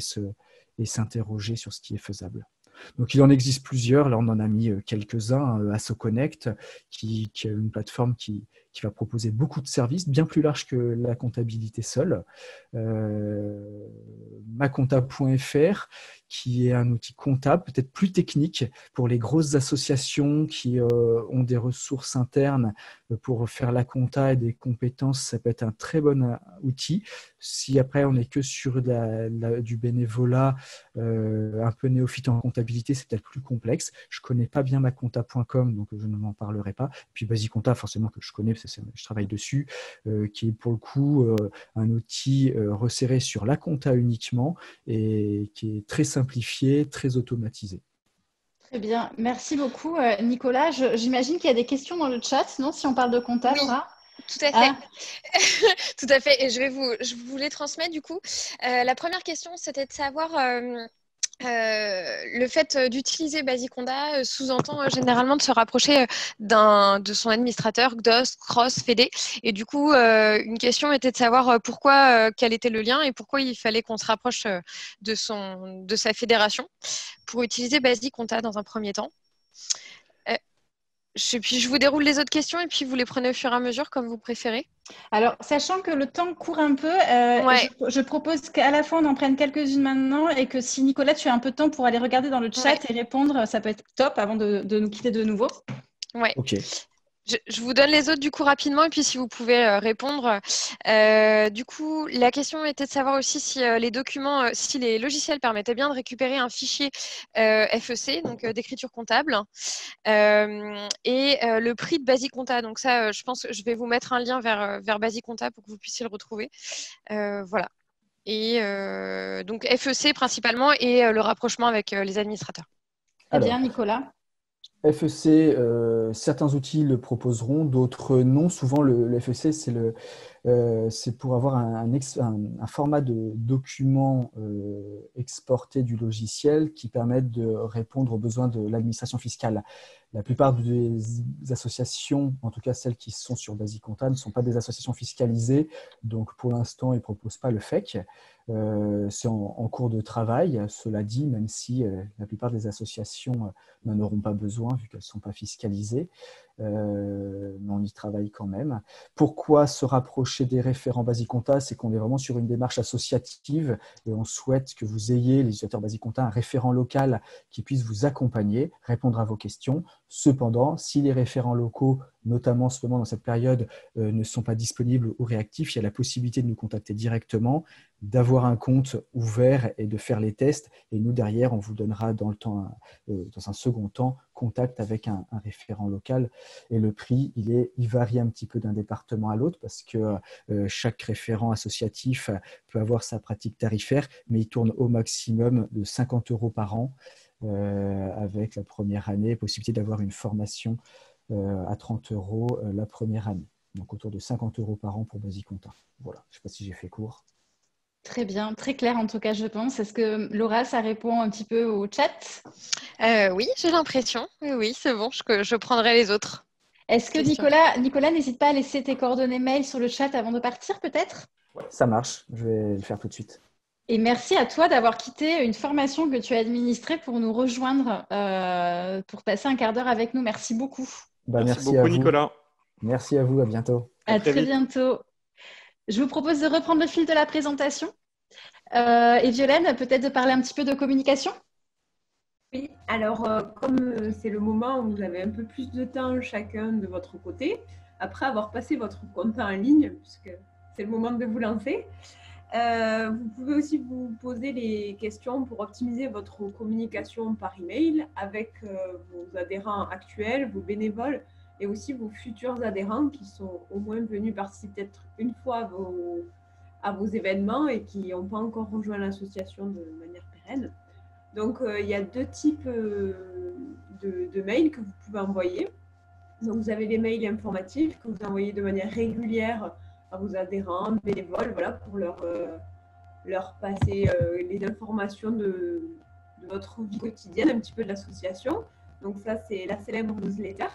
s'interroger sur ce qui est faisable. Donc, il en existe plusieurs. Là, on en a mis quelques-uns. AssoConnect, qui est une plateforme qui va proposer beaucoup de services, bien plus large que la comptabilité seule. Macompta.fr, qui est un outil comptable, peut-être plus technique pour les grosses associations qui ont des ressources internes pour faire la compta et des compétences. Ça peut être un très bon outil. Si après, on n'est que sur du bénévolat, un peu néophyte en comptabilité, c'est peut-être plus complexe. Je ne connais pas bien macompta.com, donc je ne m'en parlerai pas. Puis Basicompta, forcément que je connais, parce que je travaille dessus, qui est pour le coup un outil resserré sur la compta uniquement et qui est très simplifié, très automatisé. Très bien. Merci beaucoup, Nicolas. J'imagine qu'il y a des questions dans le chat, non? Si on parle de compta, oui. ça. Tout à fait. Tout à fait. Et je vous les transmets du coup. La première question, c'était de savoir le fait d'utiliser Basiconda sous-entend généralement de se rapprocher de son administrateur, GDOS, Cross, Fédé. Et du coup, une question était de savoir quel était le lien et pourquoi il fallait qu'on se rapproche de sa fédération pour utiliser Basiconda dans un premier temps. Puis je vous déroule les autres questions et puis vous les prenez au fur et à mesure comme vous préférez. Alors, sachant que le temps court un peu, Ouais. je propose qu'à la fin, on en prenne quelques-unes maintenant et que si Nicolas, tu as un peu de temps pour aller regarder dans le chat et répondre, ça peut être top avant de nous quitter de nouveau. Ouais. Ok. Je vous donne les autres du coup rapidement et puis si vous pouvez répondre. Du coup, la question était de savoir aussi si les documents, si les logiciels permettaient bien de récupérer un fichier FEC, donc d'écriture comptable, et le prix de Basicompta. Donc ça, je pense que je vais vous mettre un lien vers Basicompta pour que vous puissiez le retrouver. Voilà. Et donc FEC principalement et le rapprochement avec les administrateurs. Très bien, Nicolas. FEC, certains outils le proposeront, d'autres non. Souvent, le FEC, c'est pour avoir un format de document exporté du logiciel qui permette de répondre aux besoins de l'administration fiscale. La plupart des associations, en tout cas celles qui sont sur Basicompta, ne sont pas des associations fiscalisées, donc pour l'instant, ils ne proposent pas le FEC. C'est en cours de travail, cela dit, même si la plupart des associations n'en auront pas besoin vu qu'elles ne sont pas fiscalisées, mais on y travaille quand même. Pourquoi se rapprocher des référents Basicompta? C'est qu'on est vraiment sur une démarche associative et on souhaite que vous ayez, les utilisateurs Basicompta, un référent local qui puisse vous accompagner, répondre à vos questions. Cependant, si les référents locaux, notamment en ce moment dans cette période, ne sont pas disponibles ou réactifs, il y a la possibilité de nous contacter directement, d'avoir un compte ouvert et de faire les tests. Et nous, derrière, on vous donnera dans un second temps contact avec un référent local. Et le prix, il varie un petit peu d'un département à l'autre parce que chaque référent associatif peut avoir sa pratique tarifaire, mais il tourne au maximum de 50 € par an avec la première année, possibilité d'avoir une formation à 30 € la première année. Donc autour de 50 € par an pour Basicompta. Voilà, je ne sais pas si j'ai fait court. Très bien, très clair en tout cas, je pense. Est-ce que Laura, ça répond un petit peu au chat? Oui, j'ai l'impression. Oui, c'est bon, je prendrai les autres. Est-ce que Nicolas, n'hésite pas à laisser tes coordonnées mail sur le chat avant de partir peut-être? Ça marche, je vais le faire tout de suite. Et merci à toi d'avoir quitté une formation que tu as administrée pour nous rejoindre, pour passer un quart d'heure avec nous. Merci beaucoup. Merci beaucoup, Nicolas. Merci à vous, à bientôt. À très bientôt. Je vous propose de reprendre le fil de la présentation. Et Violaine, peut-être de parler un petit peu de communication? Oui, alors comme c'est le moment où vous avez un peu plus de temps chacun de votre côté, après avoir passé votre compte en ligne, puisque c'est le moment de vous lancer, vous pouvez aussi vous poser les questions pour optimiser votre communication par email avec vos adhérents actuels, vos bénévoles et aussi vos futurs adhérents qui sont au moins venus participer peut-être une fois à vos événements et qui n'ont pas encore rejoint l'association de manière pérenne. Donc, il y a deux types de mails que vous pouvez envoyer. Donc, vous avez les mails informatifs que vous envoyez de manière régulière à vos adhérents, bénévoles, voilà, pour leur passer les informations de votre vie quotidienne, un petit peu de l'association. Donc, ça, c'est la célèbre newsletter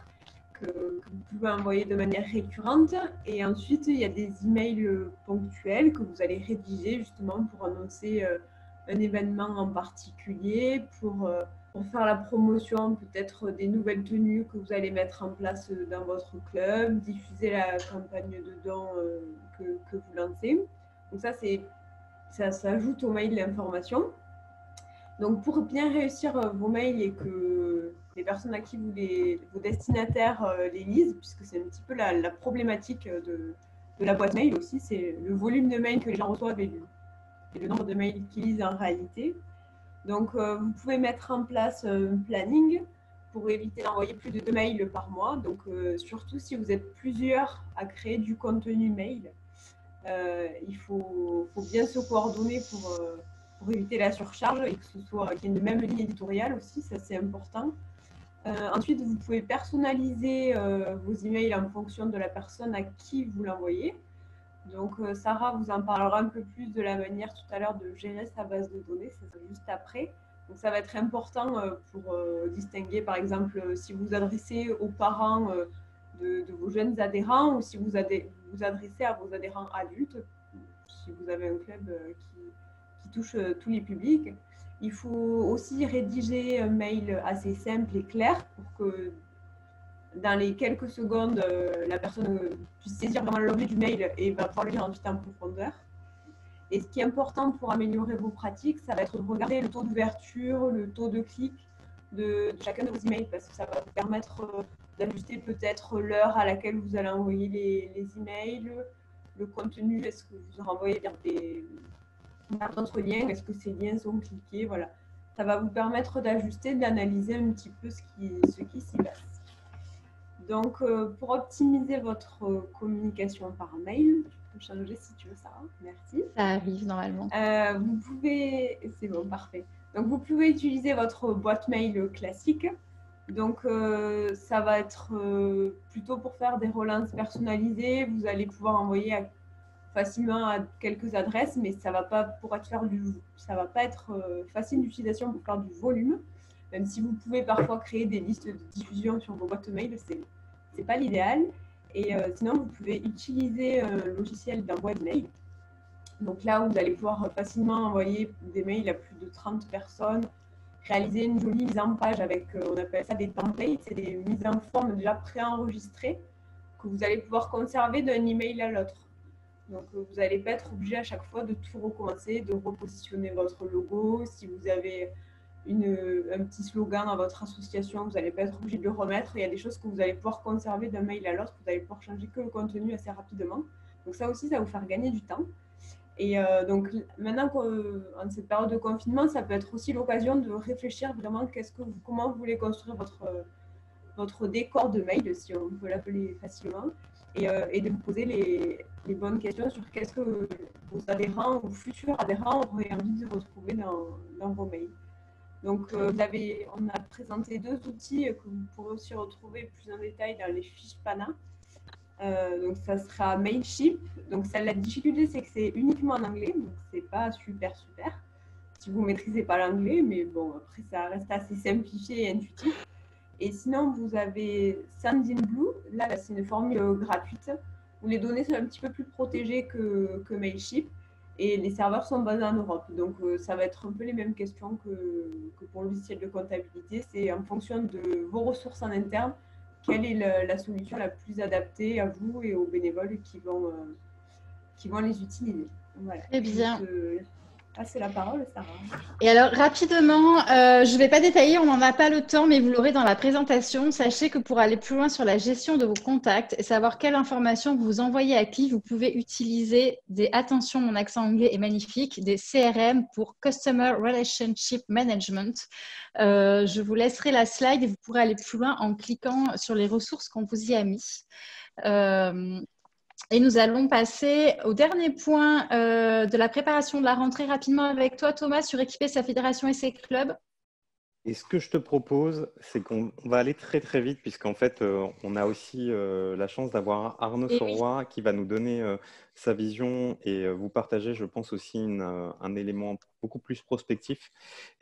que vous pouvez envoyer de manière récurrente. Et ensuite, il y a des emails ponctuels que vous allez rédiger justement pour annoncer un événement en particulier, pour faire la promotion peut-être des nouvelles tenues que vous allez mettre en place dans votre club, diffuser la campagne de dons que vous lancez. Donc ça s'ajoute au mail d'information. Donc pour bien réussir vos mails et que les personnes à qui vos destinataires les lisent, puisque c'est un petit peu la problématique de la boîte mail aussi, c'est le volume de mails que les gens reçoivent et le nombre de mails qu'ils lisent en réalité. Donc, vous pouvez mettre en place un planning pour éviter d'envoyer plus de 2 mails par mois. Donc, surtout si vous êtes plusieurs à créer du contenu mail, il faut bien se coordonner pour éviter la surcharge et que ce soit qu'il y ait une même ligne éditoriale aussi, ça c'est important. Ensuite, vous pouvez personnaliser vos emails en fonction de la personne à qui vous l'envoyez. Donc, Sarah vous en parlera un peu plus de la manière tout à l'heure de gérer sa base de données, ça sera juste après. Donc, ça va être important pour distinguer, par exemple, si vous vous adressez aux parents de vos jeunes adhérents ou si vous vous adressez à vos adhérents adultes, si vous avez un club qui touche tous les publics. Il faut aussi rédiger un mail assez simple et clair pour que dans les quelques secondes, la personne puisse saisir vraiment l'objet du mail et va pouvoir le lire ensuite en profondeur. Et ce qui est important pour améliorer vos pratiques, ça va être de regarder le taux d'ouverture, le taux de clic de chacun de vos emails, parce que ça va vous permettre d'ajuster peut-être l'heure à laquelle vous allez envoyer les emails, le contenu, est-ce que vous renvoyez vers d'autres liens, est-ce que ces liens sont cliqués, voilà. Ça va vous permettre d'ajuster, d'analyser un petit peu ce qui s'y passe. Donc, pour optimiser votre communication par mail, je peux changer si tu veux, Sarah. Merci. Ça arrive normalement. Vous pouvez, c'est bon, parfait. Donc, vous pouvez utiliser votre boîte mail classique. Donc, ça va être plutôt pour faire des relances personnalisées. Vous allez pouvoir envoyer facilement à quelques adresses, mais ça va pas ça va pas être facile d'utilisation pour faire du volume. Même si vous pouvez parfois créer des listes de diffusion sur vos boîtes mail, c'est pas l'idéal. Et sinon, vous pouvez utiliser le logiciel d'envoi de mail. Donc là, vous allez pouvoir facilement envoyer des mails à plus de 30 personnes, réaliser une jolie mise en page avec, on appelle ça des templates, c'est des mises en forme déjà préenregistrées que vous allez pouvoir conserver d'un email à l'autre. Donc, vous n'allez pas être obligé à chaque fois de tout recommencer, de repositionner votre logo. Si vous avez un petit slogan dans votre association, vous n'allez pas être obligé de le remettre. Il y a des choses que vous allez pouvoir conserver d'un mail à l'autre. Vous allez pouvoir changer que le contenu assez rapidement. Donc, ça aussi, ça va vous faire gagner du temps. Et donc, maintenant qu'en cette période de confinement, ça peut être aussi l'occasion de réfléchir vraiment comment vous voulez construire votre décor de mail, si on peut l'appeler facilement, et de vous poser les bonnes questions sur qu'est-ce que vos adhérents ou futurs adhérents auraient envie de retrouver dans vos mails. Donc, on a présenté 2 outils que vous pourrez aussi retrouver plus en détail dans les fiches PANA. Donc, ça sera Mailchimp. Donc, la difficulté, c'est que c'est uniquement en anglais, donc c'est pas super. Si vous ne maîtrisez pas l'anglais, mais bon, après, ça reste assez simplifié et intuitif. Et sinon, vous avez Sendinblue. Là, c'est une formule gratuite où les données sont un petit peu plus protégées que Mailchimp et les serveurs sont basés en Europe. Donc, ça va être un peu les mêmes questions que pour le logiciel de comptabilité. C'est en fonction de vos ressources en interne, quelle est la solution la plus adaptée à vous et aux bénévoles qui vont les utiliser. Voilà. Eh bien. Passer la parole, Sarah. Et alors, rapidement, je ne vais pas détailler, on n'en a pas le temps, mais vous l'aurez dans la présentation. Sachez que pour aller plus loin sur la gestion de vos contacts et savoir quelle information vous envoyez à qui, vous pouvez utiliser attention, mon accent anglais est magnifique, des CRM pour Customer Relationship Management. Je vous laisserai la slide et vous pourrez aller plus loin en cliquant sur les ressources qu'on vous y a mis. Et nous allons passer au dernier point de la préparation de la rentrée rapidement avec toi, Thomas, sur équiper sa fédération et ses clubs. Et ce que je te propose, c'est qu'on va aller très très vite, puisqu'en fait, on a aussi la chance d'avoir Arnaud Soroy qui va nous donner sa vision et vous partager, je pense, aussi un élément beaucoup plus prospectif.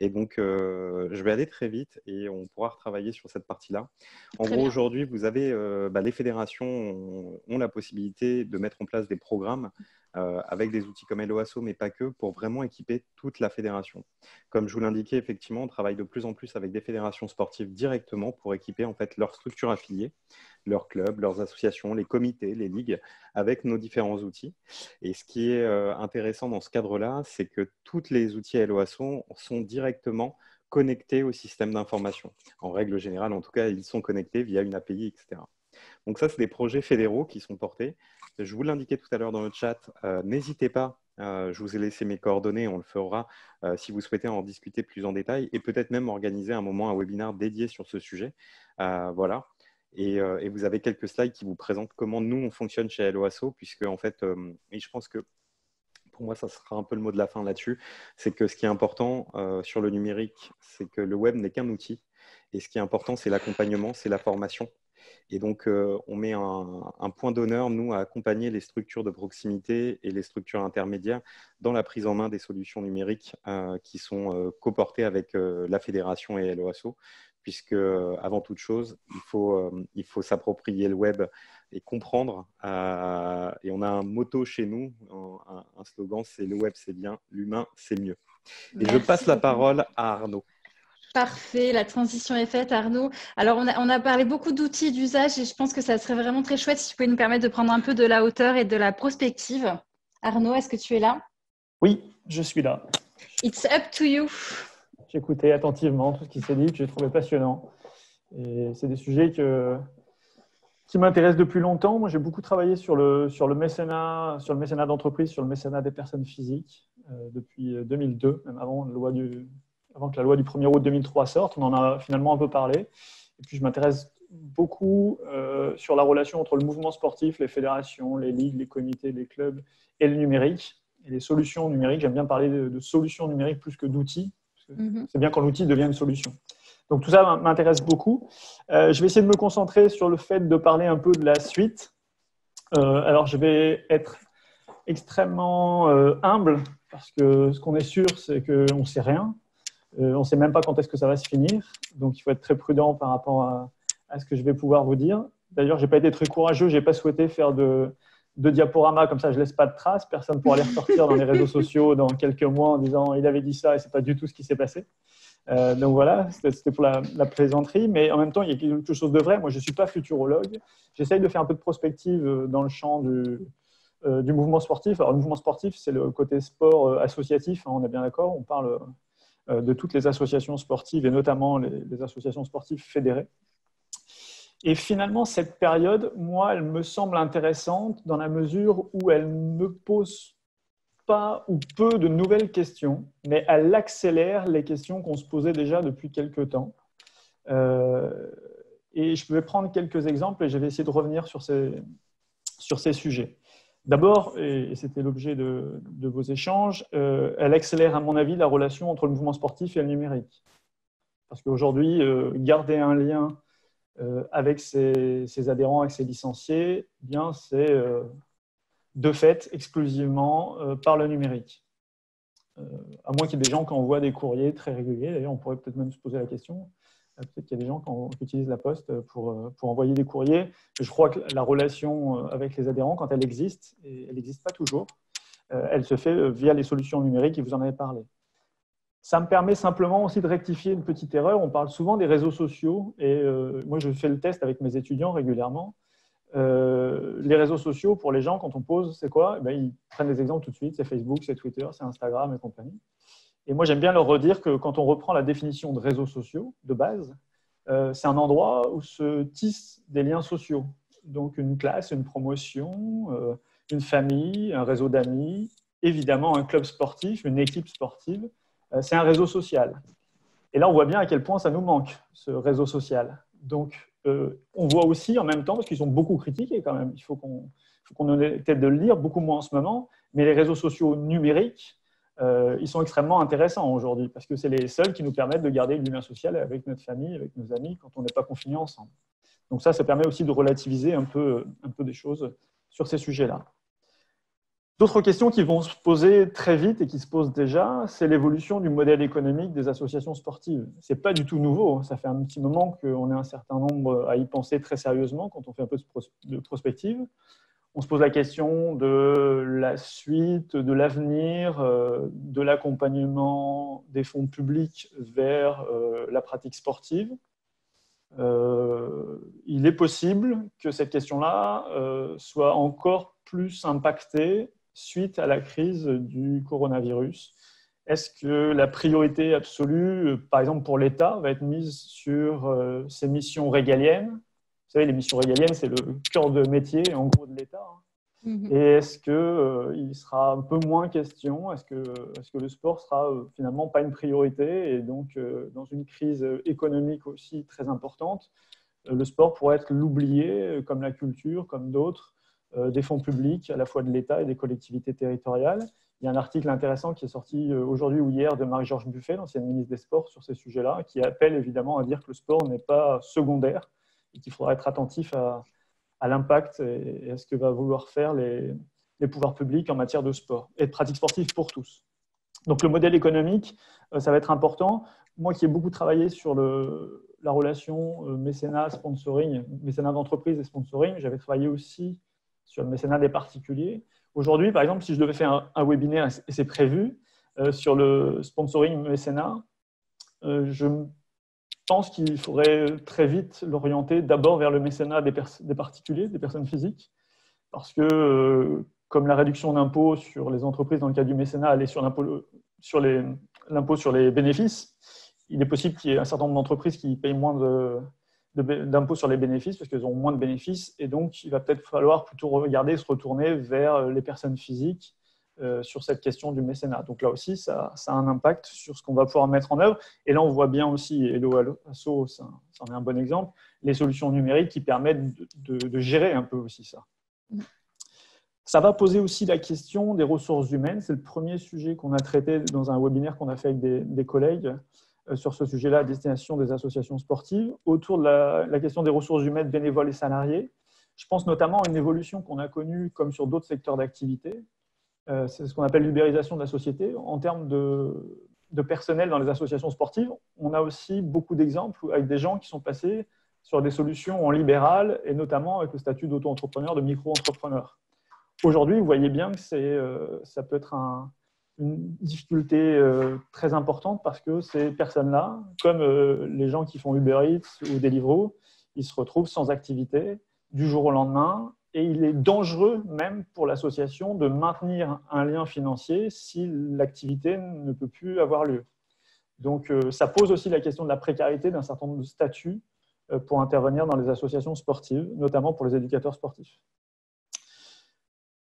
Et donc, je vais aller très vite et on pourra retravailler sur cette partie-là. En gros, aujourd'hui, vous avez les fédérations ont la possibilité de mettre en place des programmes avec des outils comme Helloasso, mais pas que, pour vraiment équiper toute la fédération. Comme je vous l'indiquais, effectivement, on travaille de plus en plus avec des fédérations sportives directement pour équiper en fait leurs structures affiliées, leurs clubs, leurs associations, les comités, les ligues, avec nos différents outils. Et ce qui est intéressant dans ce cadre-là, c'est que tous les outils Helloasso sont directement connectés au système d'information. En règle générale, en tout cas, ils sont connectés via une API, etc. Donc ça, c'est des projets fédéraux qui sont portés. Je vous l'indiquais tout à l'heure dans le chat, n'hésitez pas, je vous ai laissé mes coordonnées, on le fera si vous souhaitez en discuter plus en détail et peut-être même organiser un webinaire dédié sur ce sujet. Voilà. Et vous avez quelques slides qui vous présentent comment nous, on fonctionne chez Helloasso, puisque en fait, et je pense que pour moi, ça sera un peu le mot de la fin là-dessus, c'est que ce qui est important sur le numérique, c'est que le web n'est qu'un outil. Et ce qui est important, c'est l'accompagnement, c'est la formation. Et donc, on met un point d'honneur, nous, à accompagner les structures de proximité et les structures intermédiaires dans la prise en main des solutions numériques qui sont coportées avec la fédération et Helloasso, puisque, avant toute chose, il faut s'approprier le web et comprendre. Et on a un motto chez nous, un slogan, c'est « Le web, c'est bien, l'humain, c'est mieux ». Et je passe la parole à Arnaud. Parfait, la transition est faite, Arnaud. Alors, on a parlé beaucoup d'outils d'usage et je pense que ça serait vraiment très chouette si tu pouvais nous permettre de prendre un peu de la hauteur et de la prospective. Arnaud, est-ce que tu es là? Oui, je suis là. It's up to you. J'ai écouté attentivement tout ce qui s'est dit, que j'ai trouvé passionnant. Et c'est des sujets qui m'intéressent depuis longtemps. Moi, j'ai beaucoup travaillé sur le mécénat d'entreprise, sur le mécénat des personnes physiques depuis 2002, même avant que la loi du 1er août 2003 sorte. On en a finalement un peu parlé. Et puis, je m'intéresse beaucoup sur la relation entre le mouvement sportif, les fédérations, les ligues, les comités, les clubs et le numérique. Et les solutions numériques, j'aime bien parler de solutions numériques plus que d'outils. C'est bien quand l'outil devient une solution. Donc, tout ça m'intéresse beaucoup. Je vais essayer de me concentrer sur le fait de parler un peu de la suite. Alors, je vais être extrêmement humble parce que ce qu'on est sûr, c'est qu'on ne sait rien. On ne sait même pas quand est-ce que ça va se finir. Donc, il faut être très prudent par rapport à ce que je vais pouvoir vous dire. D'ailleurs, je n'ai pas été très courageux. Je n'ai pas souhaité faire de diaporamas. Comme ça, je ne laisse pas de traces. Personne ne pourra les ressortir dans les réseaux sociaux dans quelques mois en disant « il avait dit ça et ce n'est pas du tout ce qui s'est passé ». Donc voilà, c'était pour la plaisanterie. Mais en même temps, il y a quelque chose de vrai. Moi, je ne suis pas futurologue. J'essaye de faire un peu de prospective dans le champ du mouvement sportif. Alors, le mouvement sportif, c'est le côté sport associatif. Hein, on est bien d'accord. On parle de toutes les associations sportives et notamment les associations sportives fédérées. Et finalement, cette période, moi, elle me semble intéressante dans la mesure où elle ne pose pas ou peu de nouvelles questions, mais elle accélère les questions qu'on se posait déjà depuis quelques temps. Et je vais prendre quelques exemples et je vais essayer de revenir sur ces sujets. D'abord, et c'était l'objet de vos échanges, elle accélère, à mon avis, la relation entre le mouvement sportif et le numérique. Parce qu'aujourd'hui, garder un lien avec ses adhérents, avec ses licenciés, eh bien, c'est de fait exclusivement par le numérique. À moins qu'il y ait des gens qui envoient des courriers très réguliers. D'ailleurs, on pourrait peut-être même se poser la question. Peut-être qu'il y a des gens qui utilisent la poste pour envoyer des courriers. Je crois que la relation avec les adhérents, quand elle existe, et elle n'existe pas toujours, elle se fait via les solutions numériques et vous en avez parlé. Ça me permet simplement aussi de rectifier une petite erreur. On parle souvent des réseaux sociaux et moi, je fais le test avec mes étudiants régulièrement. Les réseaux sociaux, pour les gens, quand on pose, c'est quoi? Eh bien, ils prennent des exemples tout de suite. C'est Facebook, c'est Twitter, c'est Instagram et compagnie. Et moi, j'aime bien leur redire que quand on reprend la définition de réseaux sociaux, de base, c'est un endroit où se tissent des liens sociaux. Donc, une classe, une promotion, une famille, un réseau d'amis, évidemment un club sportif, une équipe sportive. C'est un réseau social. Et là, on voit bien à quel point ça nous manque, ce réseau social. Donc, on voit aussi en même temps, parce qu'ils sont beaucoup critiqués quand même, il faut qu'on ait peut-être de le lire, beaucoup moins en ce moment, mais les réseaux sociaux numériques, ils sont extrêmement intéressants aujourd'hui, parce que c'est les seuls qui nous permettent de garder le lien social avec notre famille, avec nos amis, quand on n'est pas confinés ensemble. Donc ça permet aussi de relativiser un peu des choses sur ces sujets-là. D'autres questions qui vont se poser très vite et qui se posent déjà, c'est l'évolution du modèle économique des associations sportives. Ce n'est pas du tout nouveau, ça fait un petit moment qu'on est un certain nombre à y penser très sérieusement quand on fait un peu de prospective. On se pose la question de la suite, de l'avenir, de l'accompagnement des fonds publics vers la pratique sportive. Il est possible que cette question-là soit encore plus impactée suite à la crise du coronavirus. Est-ce que la priorité absolue, par exemple pour l'État, va être mise sur ses missions régaliennes? Vous savez, les missions régaliennes, c'est le cœur de métier, en gros, de l'État. Et est-ce qu'il sera un peu moins question? Est-ce que le sport sera finalement pas une priorité? Et donc, dans une crise économique aussi très importante, le sport pourrait être l'oublié, comme la culture, comme d'autres, des fonds publics, à la fois de l'État et des collectivités territoriales. Il y a un article intéressant qui est sorti aujourd'hui ou hier de Marie-Georges Buffet, l'ancienne ministre des Sports, sur ces sujets-là, qui appelle évidemment à dire que le sport n'est pas secondaire et qu'il faudra être attentif à l'impact et à ce que va vouloir faire les pouvoirs publics en matière de sport et de pratique sportive pour tous. Donc le modèle économique, ça va être important. Moi qui ai beaucoup travaillé sur la relation mécénat-sponsoring, mécénat d'entreprise et sponsoring, j'avais travaillé aussi sur le mécénat des particuliers. Aujourd'hui, par exemple, si je devais faire un webinaire, et c'est prévu, sur le sponsoring mécénat, je pense qu'il faudrait très vite l'orienter d'abord vers le mécénat des particuliers, des personnes physiques, parce que comme la réduction d'impôts sur les entreprises dans le cas du mécénat, elle est sur l'impôt sur les bénéfices, il est possible qu'il y ait un certain nombre d'entreprises qui payent moins d'impôts sur les bénéfices parce qu'elles ont moins de bénéfices, et donc il va peut-être falloir plutôt regarder, se retourner vers les personnes physiques sur cette question du mécénat. Donc là aussi, ça a un impact sur ce qu'on va pouvoir mettre en œuvre. Et là, on voit bien aussi, et Helloasso, ça en est un bon exemple, les solutions numériques qui permettent de gérer un peu aussi ça. Ça va poser aussi la question des ressources humaines. C'est le premier sujet qu'on a traité dans un webinaire qu'on a fait avec des collègues sur ce sujet-là à destination des associations sportives, autour de la question des ressources humaines bénévoles et salariés. Je pense notamment à une évolution qu'on a connue comme sur d'autres secteurs d'activité. C'est ce qu'on appelle l'ubérisation de la société. En termes de personnel dans les associations sportives, on a aussi beaucoup d'exemples avec des gens qui sont passés sur des solutions en libéral, et notamment avec le statut d'auto-entrepreneur, de micro-entrepreneur. Aujourd'hui, vous voyez bien que ça peut être une difficulté très importante, parce que ces personnes-là, comme les gens qui font Uber Eats ou Deliveroo, ils se retrouvent sans activité du jour au lendemain, et il est dangereux même pour l'association de maintenir un lien financier si l'activité ne peut plus avoir lieu. Donc ça pose aussi la question de la précarité d'un certain nombre de statuts pour intervenir dans les associations sportives, notamment pour les éducateurs sportifs.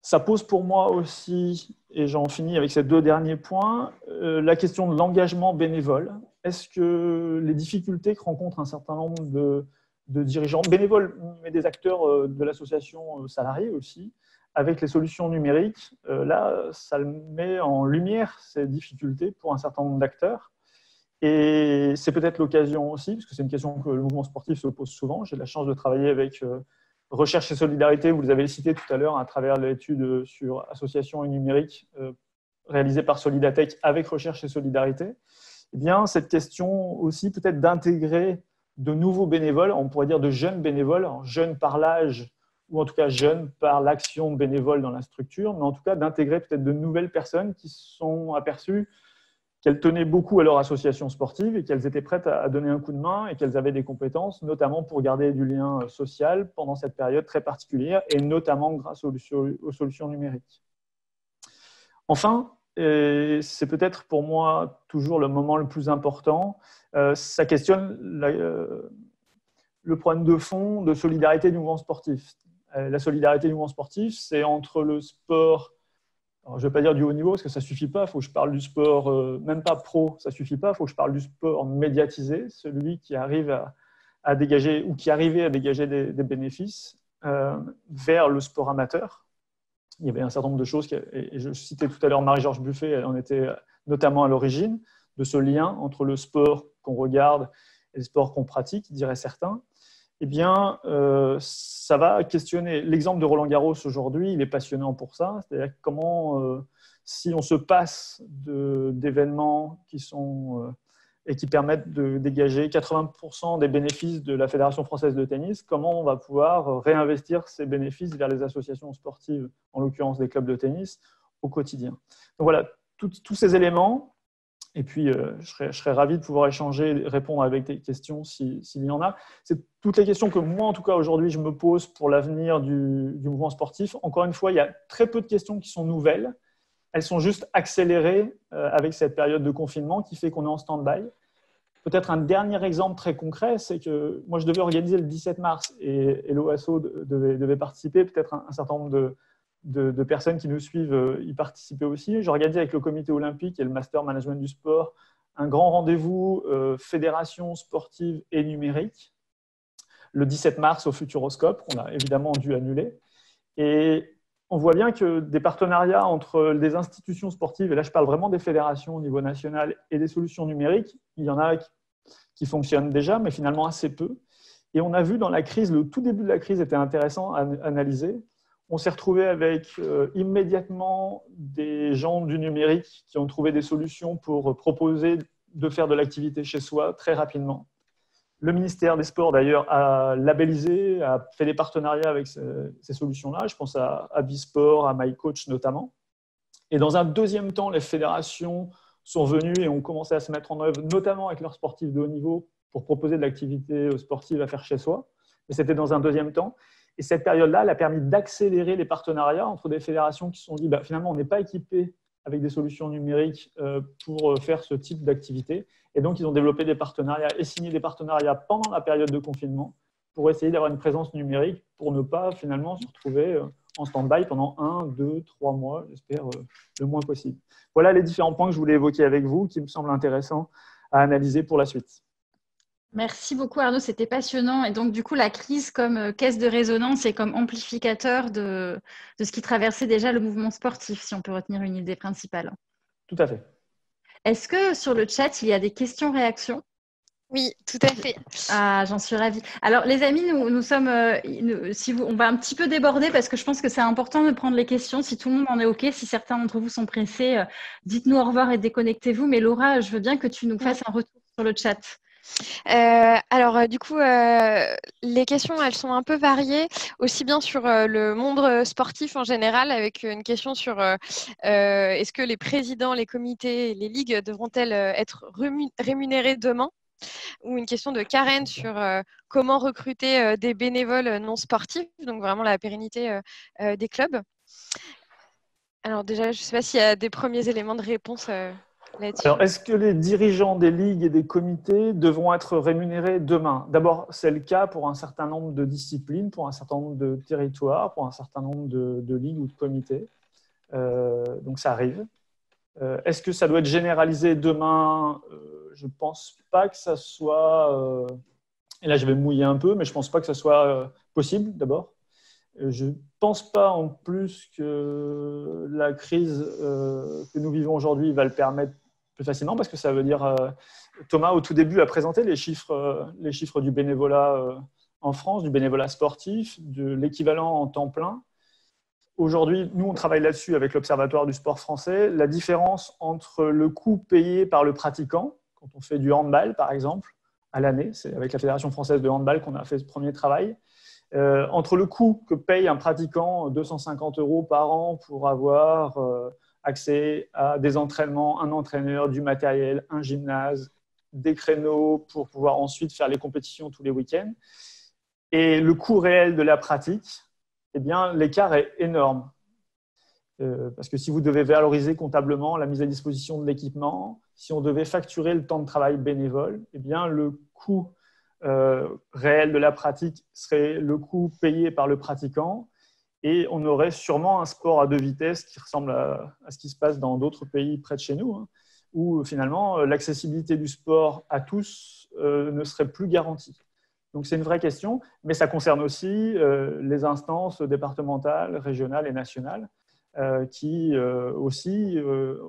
Ça pose pour moi aussi, et j'en finis avec ces deux derniers points, la question de l'engagement bénévole. Est-ce que les difficultés que rencontrent un certain nombre de dirigeants bénévoles, mais des acteurs de l'association salariés aussi, avec les solutions numériques, là, ça met en lumière ces difficultés pour un certain nombre d'acteurs. Et c'est peut-être l'occasion aussi, parce que c'est une question que le mouvement sportif se pose souvent. J'ai la chance de travailler avec Recherche et Solidarité, vous les avez cités tout à l'heure, à travers l'étude sur association et numérique réalisée par Solidatech avec Recherche et Solidarité. Eh bien, cette question aussi peut-être d'intégrer de nouveaux bénévoles, on pourrait dire de jeunes bénévoles, jeunes par l'âge ou en tout cas jeunes par l'action bénévole dans la structure, mais en tout cas d'intégrer peut-être de nouvelles personnes qui se sont aperçues qu'elles tenaient beaucoup à leur association sportive et qu'elles étaient prêtes à donner un coup de main et qu'elles avaient des compétences, notamment pour garder du lien social pendant cette période très particulière, et notamment grâce aux solutions numériques. Enfin, et c'est peut-être pour moi toujours le moment le plus important, ça questionne le problème de fond de solidarité du mouvement sportif. La solidarité du mouvement sportif, c'est entre le sport, alors je ne vais pas dire du haut niveau parce que ça ne suffit pas, il faut que je parle du sport, même pas pro, ça ne suffit pas, il faut que je parle du sport médiatisé, celui qui arrive à dégager, ou qui arrivait à dégager des bénéfices vers le sport amateur. Il y avait un certain nombre de choses, et je citais tout à l'heure Marie-Georges Buffet, elle en était notamment à l'origine, de ce lien entre le sport qu'on regarde et le sport qu'on pratique, diraient certains. Eh bien, ça va questionner. L'exemple de Roland Garros aujourd'hui, il est passionnant pour ça. C'est-à-dire comment, si on se passe d'événements qui sont et qui permettent de dégager 80% des bénéfices de la Fédération française de tennis, comment on va pouvoir réinvestir ces bénéfices vers les associations sportives, en l'occurrence des clubs de tennis, au quotidien. Donc voilà, tous ces éléments. Et puis, je serais ravi de pouvoir échanger, répondre avec des questions s'il y en a. C'est toutes les questions que moi, en tout cas, aujourd'hui, je me pose pour l'avenir du mouvement sportif. Encore une fois, il y a très peu de questions qui sont nouvelles. Elles sont juste accélérées avec cette période de confinement qui fait qu'on est en stand-by. Peut-être un dernier exemple très concret, c'est que moi, je devais organiser le 17 mars et Helloasso devait participer, peut-être un certain nombre de personnes qui nous suivent y participaient aussi. J'ai organisé avec le comité olympique et le master management du sport un grand rendez-vous fédération sportive et numérique le 17 mars au Futuroscope, qu'on a évidemment dû annuler. Et on voit bien que des partenariats entre des institutions sportives, et là je parle vraiment des fédérations au niveau national, et des solutions numériques, il y en a qui fonctionnent déjà, mais finalement assez peu. Et on a vu dans la crise, le tout début de la crise était intéressant à analyser. On s'est retrouvé avec immédiatement des gens du numérique qui ont trouvé des solutions pour proposer de faire de l'activité chez soi très rapidement. Le ministère des Sports, d'ailleurs, a labellisé, a fait des partenariats avec ces solutions-là. Je pense à Bisport, à MyCoach notamment. Et dans un deuxième temps, les fédérations sont venues et ont commencé à se mettre en œuvre, notamment avec leurs sportifs de haut niveau, pour proposer de l'activité sportive à faire chez soi. Mais c'était dans un deuxième temps. Et cette période-là, elle a permis d'accélérer les partenariats entre des fédérations qui se sont dit finalement, on n'est pas équipé avec des solutions numériques pour faire ce type d'activité. Et donc, ils ont développé des partenariats et signé des partenariats pendant la période de confinement pour essayer d'avoir une présence numérique pour ne pas finalement se retrouver en stand-by pendant 1, 2, 3 mois, j'espère le moins possible. Voilà les différents points que je voulais évoquer avec vous qui me semblent intéressants à analyser pour la suite. Merci beaucoup Arnaud, c'était passionnant. Et donc du coup, la crise comme caisse de résonance et comme amplificateur de ce qui traversait déjà le mouvement sportif, si on peut retenir une idée principale. Tout à fait. Est-ce que sur le chat, il y a des questions-réactions ? Oui, tout à fait. Ah, j'en suis ravie. Alors les amis, nous sommes, on va un petit peu déborder parce que je pense que c'est important de prendre les questions. Si tout le monde en est OK, si certains d'entre vous sont pressés, dites-nous au revoir et déconnectez-vous. Mais Laura, je veux bien que tu nous fasses un retour sur le chat. Alors, du coup, les questions, elles sont un peu variées, aussi bien sur le monde sportif en général, avec une question sur est-ce que les présidents, les comités, les ligues devront-elles être rémunérés demain ? Ou une question de Karen sur comment recruter des bénévoles non sportifs, donc vraiment la pérennité des clubs. Alors déjà, je ne sais pas s'il y a des premiers éléments de réponse là-dessus. Alors, est-ce que les dirigeants des ligues et des comités devront être rémunérés demain ? D'abord, c'est le cas pour un certain nombre de disciplines, pour un certain nombre de territoires, pour un certain nombre de ligues ou de comités. Donc, ça arrive. Est-ce que ça doit être généralisé demain ? Je ne pense pas que ça soit… et là, je vais me mouiller un peu, mais je ne pense pas que ça soit possible, d'abord. Je ne pense pas en plus que la crise que nous vivons aujourd'hui va le permettre plus facilement, parce que ça veut dire… Thomas, au tout début, a présenté les chiffres du bénévolat en France, du bénévolat sportif, de l'équivalent en temps plein. Aujourd'hui, nous, on travaille là-dessus avec l'Observatoire du sport français. La différence entre le coût payé par le pratiquant, quand on fait du handball, par exemple, à l'année, c'est avec la Fédération française de handball qu'on a fait ce premier travail, entre le coût que paye un pratiquant, 250 € par an pour avoir accès à des entraînements, un entraîneur, du matériel, un gymnase, des créneaux pour pouvoir ensuite faire les compétitions tous les week-ends, et le coût réel de la pratique, eh bien, l'écart est énorme. Parce que si vous devez valoriser comptablement la mise à disposition de l'équipement, si on devait facturer le temps de travail bénévole, eh bien, le coût réel de la pratique serait le coût payé par le pratiquant, et on aurait sûrement un sport à deux vitesses qui ressemble à ce qui se passe dans d'autres pays près de chez nous, hein, où finalement l'accessibilité du sport à tous ne serait plus garantie. Donc c'est une vraie question, mais ça concerne aussi les instances départementales, régionales et nationales qui aussi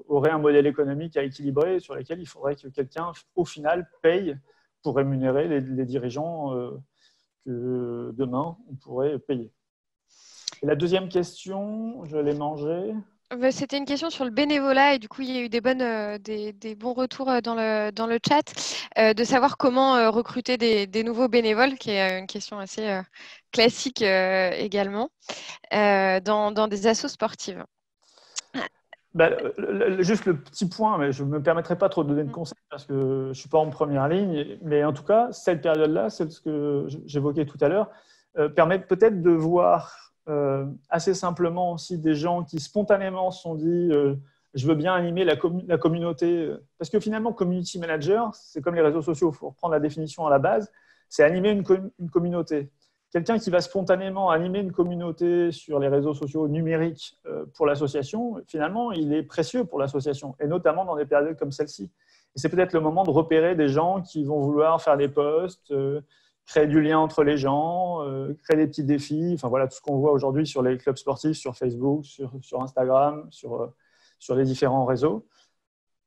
auraient un modèle économique à équilibrer sur lequel il faudrait que quelqu'un, au final, paye pour rémunérer les dirigeants que demain, on pourrait payer. Et la deuxième question, je l'ai mangée. C'était une question sur le bénévolat et du coup, il y a eu des bons retours dans le chat de savoir comment recruter des nouveaux bénévoles, qui est une question assez classique également, dans des assos sportives. Juste le petit point, mais je ne me permettrai pas trop de donner de conseils parce que je ne suis pas en première ligne, mais en tout cas, cette période-là, c'est ce que j'évoquais tout à l'heure, permet peut-être de voir assez simplement aussi des gens qui spontanément se sont dit je veux bien animer la communauté, parce que finalement community manager, c'est comme les réseaux sociaux, il faut reprendre la définition à la base, c'est animer une communauté. Quelqu'un qui va spontanément animer une communauté sur les réseaux sociaux numériques pour l'association, finalement il est précieux pour l'association, et notamment dans des périodes comme celle-ci. Et c'est peut-être le moment de repérer des gens qui vont vouloir faire des posts, créer du lien entre les gens, créer des petits défis, enfin voilà tout ce qu'on voit aujourd'hui sur les clubs sportifs, sur Facebook, sur Instagram, sur les différents réseaux.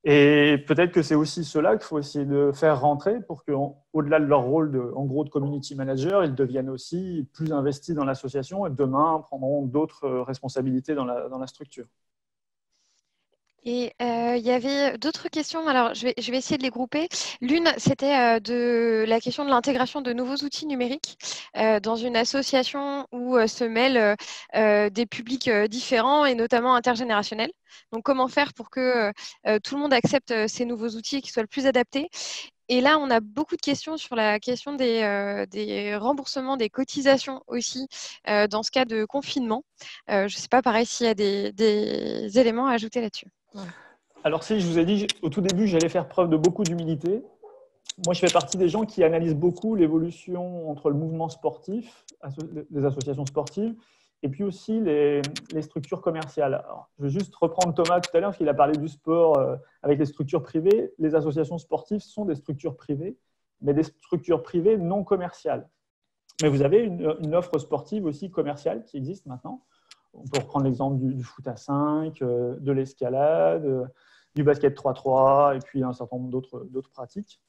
Et peut-être que c'est aussi cela qu'il faut essayer de faire rentrer pour qu'au-delà de leur rôle de community manager, ils deviennent aussi plus investis dans l'association et demain prendront d'autres responsabilités dans la structure. Et il y avait d'autres questions, alors je vais essayer de les grouper. L'une, c'était de la question de l'intégration de nouveaux outils numériques dans une association où se mêlent des publics différents et notamment intergénérationnels. Donc, comment faire pour que tout le monde accepte ces nouveaux outils et qu'ils soient le plus adaptés ? Et là, on a beaucoup de questions sur la question des remboursements, des cotisations aussi, dans ce cas de confinement. Je ne sais pas, pareil, s'il y a des éléments à ajouter là-dessus. Voilà. Alors si, je vous ai dit au tout début, j'allais faire preuve de beaucoup d'humilité. Moi, je fais partie des gens qui analysent beaucoup l'évolution entre le mouvement sportif, les associations sportives, et puis aussi les structures commerciales. Alors, je vais juste reprendre Thomas tout à l'heure, parce qu'il a parlé du sport avec les structures privées. Les associations sportives sont des structures privées, mais des structures privées non commerciales. Mais vous avez une offre sportive aussi commerciale qui existe maintenant. On peut reprendre l'exemple du foot à 5, de l'escalade, du basket 3-3, et puis un certain nombre d'autres pratiques.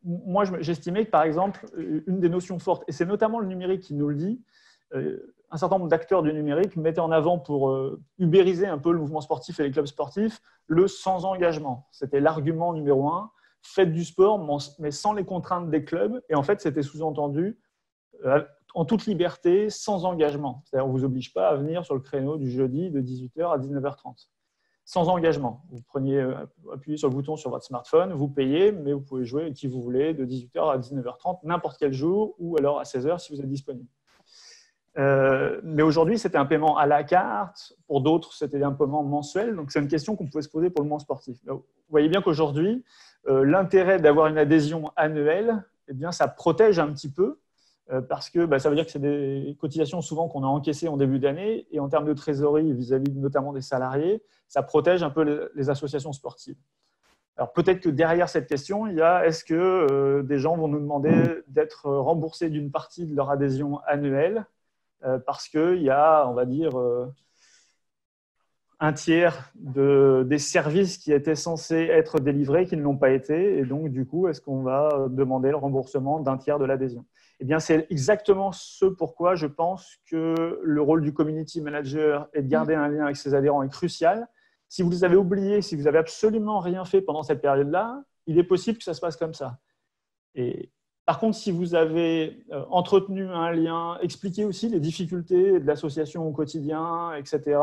Moi, j'estimais que, par exemple, une des notions fortes, et c'est notamment le numérique qui nous le dit, un certain nombre d'acteurs du numérique mettaient en avant pour ubériser un peu le mouvement sportif et les clubs sportifs, le sans engagement. C'était l'argument numéro 1. Faites du sport, mais sans les contraintes des clubs. Et en fait, c'était sous-entendu en toute liberté, sans engagement. C'est-à-dire, on ne vous oblige pas à venir sur le créneau du jeudi de 18h à 19h30. Sans engagement. Vous appuyez sur le bouton sur votre smartphone, vous payez, mais vous pouvez jouer qui vous voulez de 18h à 19h30, n'importe quel jour, ou alors à 16h si vous êtes disponible. Mais aujourd'hui, c'était un paiement à la carte. Pour d'autres, c'était un paiement mensuel. Donc, c'est une question qu'on pouvait se poser pour le mouvement sportif. Vous voyez bien qu'aujourd'hui, l'intérêt d'avoir une adhésion annuelle, eh bien, ça protège un petit peu parce que ça veut dire que c'est des cotisations souvent qu'on a encaissées en début d'année et en termes de trésorerie vis-à-vis notamment des salariés, ça protège un peu les associations sportives. Alors peut-être que derrière cette question, il y a est-ce que des gens vont nous demander d'être remboursés d'une partie de leur adhésion annuelle parce qu'il y a, on va dire, un tiers des services qui étaient censés être délivrés qui ne l'ont pas été. Et donc, du coup, est-ce qu'on va demander le remboursement d'un tiers de l'adhésion ? Eh bien, c'est exactement ce pourquoi je pense que le rôle du community manager et de garder un lien avec ses adhérents est crucial. Si vous les avez oubliés, si vous n'avez absolument rien fait pendant cette période-là, il est possible que ça se passe comme ça. Et par contre, si vous avez entretenu un lien, expliqué aussi les difficultés de l'association au quotidien, etc.,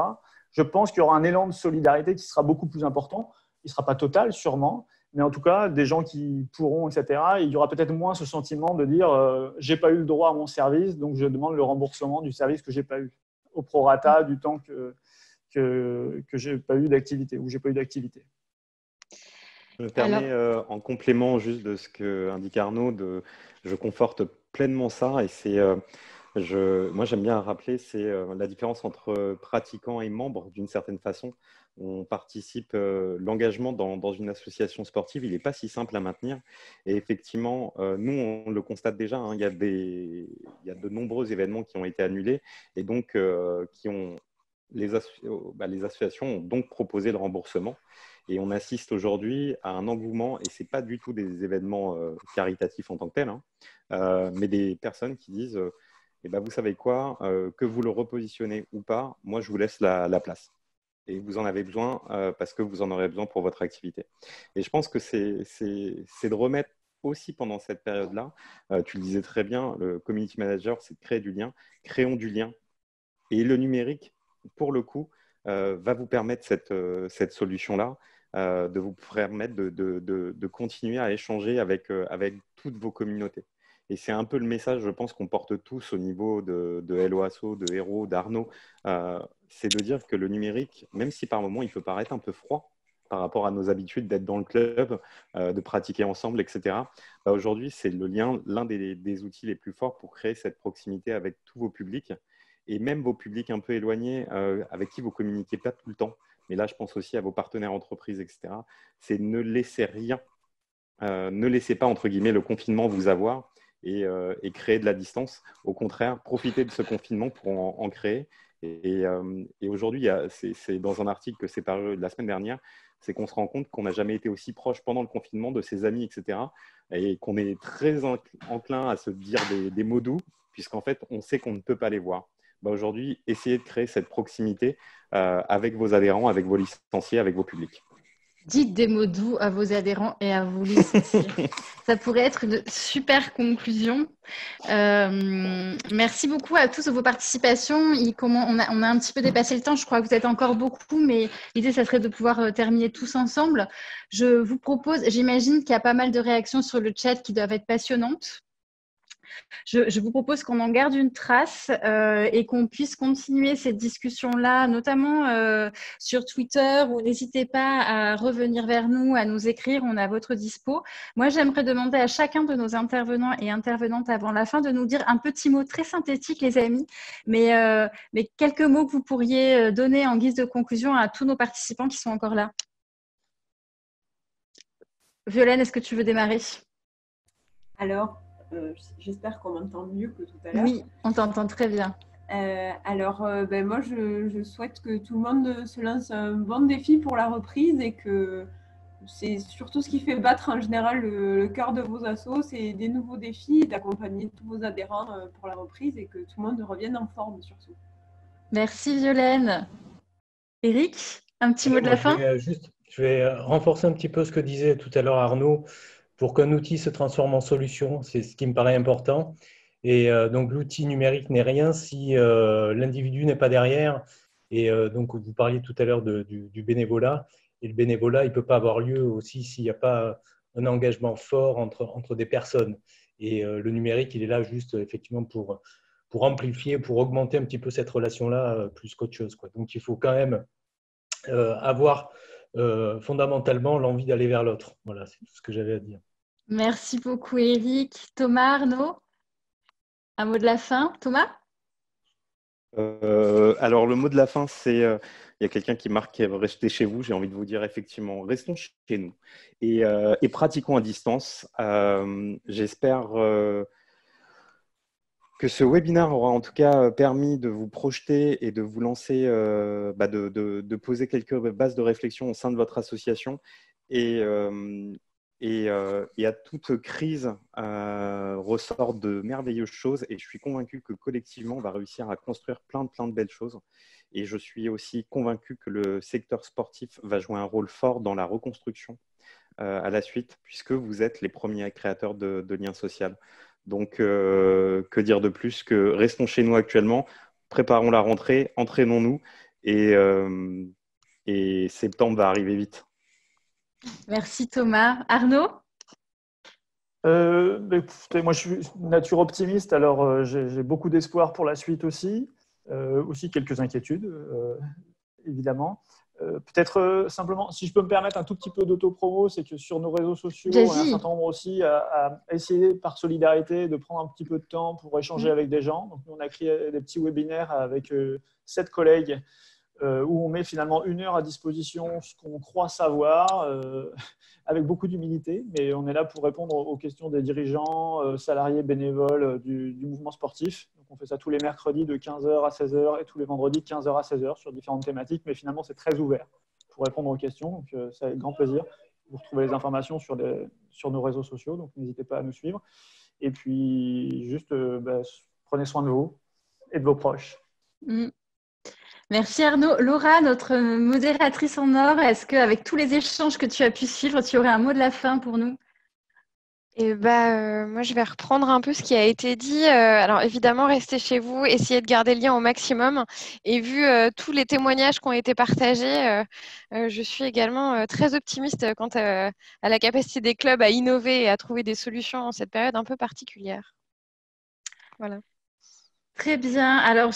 je pense qu'il y aura un élan de solidarité qui sera beaucoup plus important. Il ne sera pas total, sûrement, mais en tout cas, des gens qui pourront, etc., il y aura peut-être moins ce sentiment de dire « j'ai pas eu le droit à mon service, donc je demande le remboursement du service que je n'ai pas eu, au prorata du temps que je n'ai pas eu d'activité ou j'ai pas eu d'activité ». Je me permets, en complément juste de ce qu'indique Arnaud, je conforte pleinement ça. Et c'est, moi, j'aime bien rappeler, c'est la différence entre pratiquant et membre, d'une certaine façon. On participe, l'engagement dans une association sportive, il n'est pas si simple à maintenir. Et effectivement, nous, on le constate déjà, hein, il y a de nombreux événements qui ont été annulés et donc les associations ont donc proposé le remboursement. Et on assiste aujourd'hui à un engouement, et ce n'est pas du tout des événements caritatifs en tant que tels, hein, mais des personnes qui disent vous savez quoi, que vous le repositionnez ou pas, moi je vous laisse la place. Et vous en avez besoin parce que vous en aurez besoin pour votre activité. Et je pense que c'est de remettre aussi pendant cette période-là, tu le disais très bien, le community manager, c'est de créer du lien, créons du lien. Et le numérique, pour le coup, va vous permettre cette solution-là, de vous permettre de continuer à échanger avec toutes vos communautés. Et c'est un peu le message, je pense, qu'on porte tous au niveau de Hello Asso, de Héros, d'Arnaud, c'est de dire que le numérique, même si par moments il peut paraître un peu froid par rapport à nos habitudes d'être dans le club, de pratiquer ensemble, etc., aujourd'hui, c'est l'un des outils les plus forts pour créer cette proximité avec tous vos publics. Et même vos publics un peu éloignés, avec qui vous ne communiquez pas tout le temps. Mais là, je pense aussi à vos partenaires entreprises, etc. C'est ne laissez rien, ne laissez pas, entre guillemets, le confinement vous avoir et créer de la distance. Au contraire, profitez de ce confinement pour en créer. Et aujourd'hui, c'est dans un article que c'est paru la semaine dernière, c'est qu'on se rend compte qu'on n'a jamais été aussi proche pendant le confinement de ses amis, etc. Et qu'on est très enclin à se dire des mots doux, puisqu'en fait, on sait qu'on ne peut pas les voir. Aujourd'hui, essayez de créer cette proximité avec vos adhérents, avec vos licenciés, avec vos publics. Dites des mots doux à vos adhérents et à vous licencier. Ça pourrait être une super conclusion. Merci beaucoup à tous de vos participations. On a un petit peu dépassé le temps. Je crois que vous êtes encore beaucoup, mais l'idée, ça serait de pouvoir terminer tous ensemble. Je vous propose, j'imagine qu'il y a pas mal de réactions sur le chat qui doivent être passionnantes. Je vous propose qu'on en garde une trace et qu'on puisse continuer cette discussion-là, notamment sur Twitter, où n'hésitez pas à revenir vers nous, à nous écrire, on est à votre dispo. Moi, j'aimerais demander à chacun de nos intervenants et intervenantes avant la fin de nous dire un petit mot très synthétique, les amis, mais quelques mots que vous pourriez donner en guise de conclusion à tous nos participants qui sont encore là. Violaine, est-ce que tu veux démarrer? Alors, j'espère qu'on m'entend mieux que tout à l'heure. Oui, on t'entend très bien. Moi, je souhaite que tout le monde se lance un bon défi pour la reprise et que c'est surtout ce qui fait battre en général le cœur de vos assos, c'est des nouveaux défis, d'accompagner tous vos adhérents pour la reprise et que tout le monde revienne en forme surtout. Merci Violaine. Eric, un petit mot de la fin? Je vais renforcer un petit peu ce que disait tout à l'heure Arnaud. Pour qu'un outil se transforme en solution, c'est ce qui me paraît important. Et donc, l'outil numérique n'est rien si l'individu n'est pas derrière. Et donc, vous parliez tout à l'heure du bénévolat. Et le bénévolat, il ne peut pas avoir lieu aussi s'il n'y a pas un engagement fort entre des personnes. Et le numérique, il est là juste effectivement pour amplifier, pour augmenter un petit peu cette relation-là plus qu'autre chose, quoi. Donc, il faut quand même avoir fondamentalement l'envie d'aller vers l'autre. Voilà, c'est tout ce que j'avais à dire. Merci beaucoup Eric. Thomas, Arnaud, un mot de la fin? Thomas? Alors, le mot de la fin, c'est il y a quelqu'un qui marque restez chez vous. J'ai envie de vous dire effectivement, restons chez nous et pratiquons à distance. J'espère que ce webinaire aura en tout cas permis de vous projeter et de vous lancer, de poser quelques bases de réflexion au sein de votre association. Et à toute crise ressort de merveilleuses choses et je suis convaincu que collectivement, on va réussir à construire plein de belles choses. Et je suis aussi convaincu que le secteur sportif va jouer un rôle fort dans la reconstruction à la suite, puisque vous êtes les premiers créateurs de liens sociaux. Donc, que dire de plus que restons chez nous actuellement, préparons la rentrée, entraînons-nous et septembre va arriver vite. Merci Thomas. Arnaud? Écoutez, moi je suis nature optimiste, alors j'ai beaucoup d'espoir pour la suite aussi quelques inquiétudes évidemment. Peut-être simplement, si je peux me permettre un tout petit peu d'auto-promo, c'est que sur nos réseaux sociaux, on a un certain nombre aussi à essayer par solidarité de prendre un petit peu de temps pour échanger avec des gens. Donc nous on a créé des petits webinaires avec 7 collègues où on met finalement 1 heure à disposition ce qu'on croit savoir, avec beaucoup d'humilité, mais on est là pour répondre aux questions des dirigeants, salariés, bénévoles du mouvement sportif. Donc on fait ça tous les mercredis de 15h à 16h et tous les vendredis de 15h à 16h sur différentes thématiques, mais finalement c'est très ouvert pour répondre aux questions, donc c'est avec grand plaisir. Vous retrouvez les informations sur nos réseaux sociaux, donc n'hésitez pas à nous suivre. Et puis juste prenez soin de vous et de vos proches. Merci Arnaud. Laura, notre modératrice en or, est-ce qu'avec tous les échanges que tu as pu suivre, tu aurais un mot de la fin pour nous? Moi, je vais reprendre un peu ce qui a été dit. Alors, évidemment, restez chez vous, essayez de garder le lien au maximum. Et vu tous les témoignages qui ont été partagés, je suis également très optimiste quant à la capacité des clubs à innover et à trouver des solutions en cette période un peu particulière. Voilà. Très bien. Alors,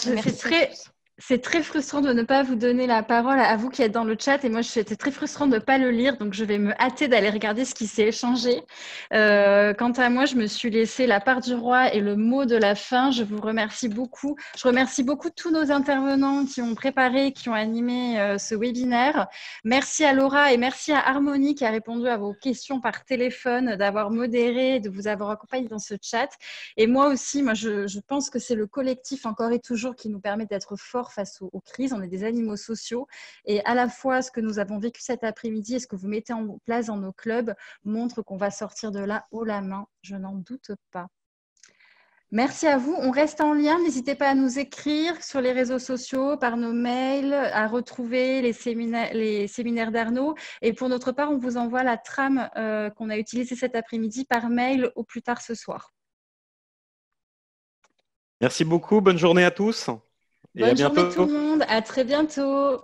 c'est très frustrant de ne pas vous donner la parole à vous qui êtes dans le chat. Et moi, c'était très frustrant de ne pas le lire. Donc, je vais me hâter d'aller regarder ce qui s'est échangé. Quant à moi, je me suis laissé la part du roi et le mot de la fin. Je vous remercie beaucoup. Je remercie beaucoup tous nos intervenants qui ont préparé, qui ont animé ce webinaire. Merci à Laura et merci à Harmonie qui a répondu à vos questions par téléphone, d'avoir modéré, de vous avoir accompagné dans ce chat. Et moi aussi, je pense que c'est le collectif encore et toujours qui nous permet d'être forts face aux crises. On est des animaux sociaux et à la fois ce que nous avons vécu cet après-midi et ce que vous mettez en place dans nos clubs montre qu'on va sortir de là haut la main, je n'en doute pas. Merci à vous. On reste en lien. N'hésitez pas à nous écrire sur les réseaux sociaux, par nos mails, à retrouver les séminaires d'Arnaud. Et pour notre part, on vous envoie la trame qu'on a utilisée cet après-midi par mail au plus tard ce soir. Merci beaucoup. Bonne journée à tous. Et à Bonne journée bientôt. tout le monde. À très bientôt.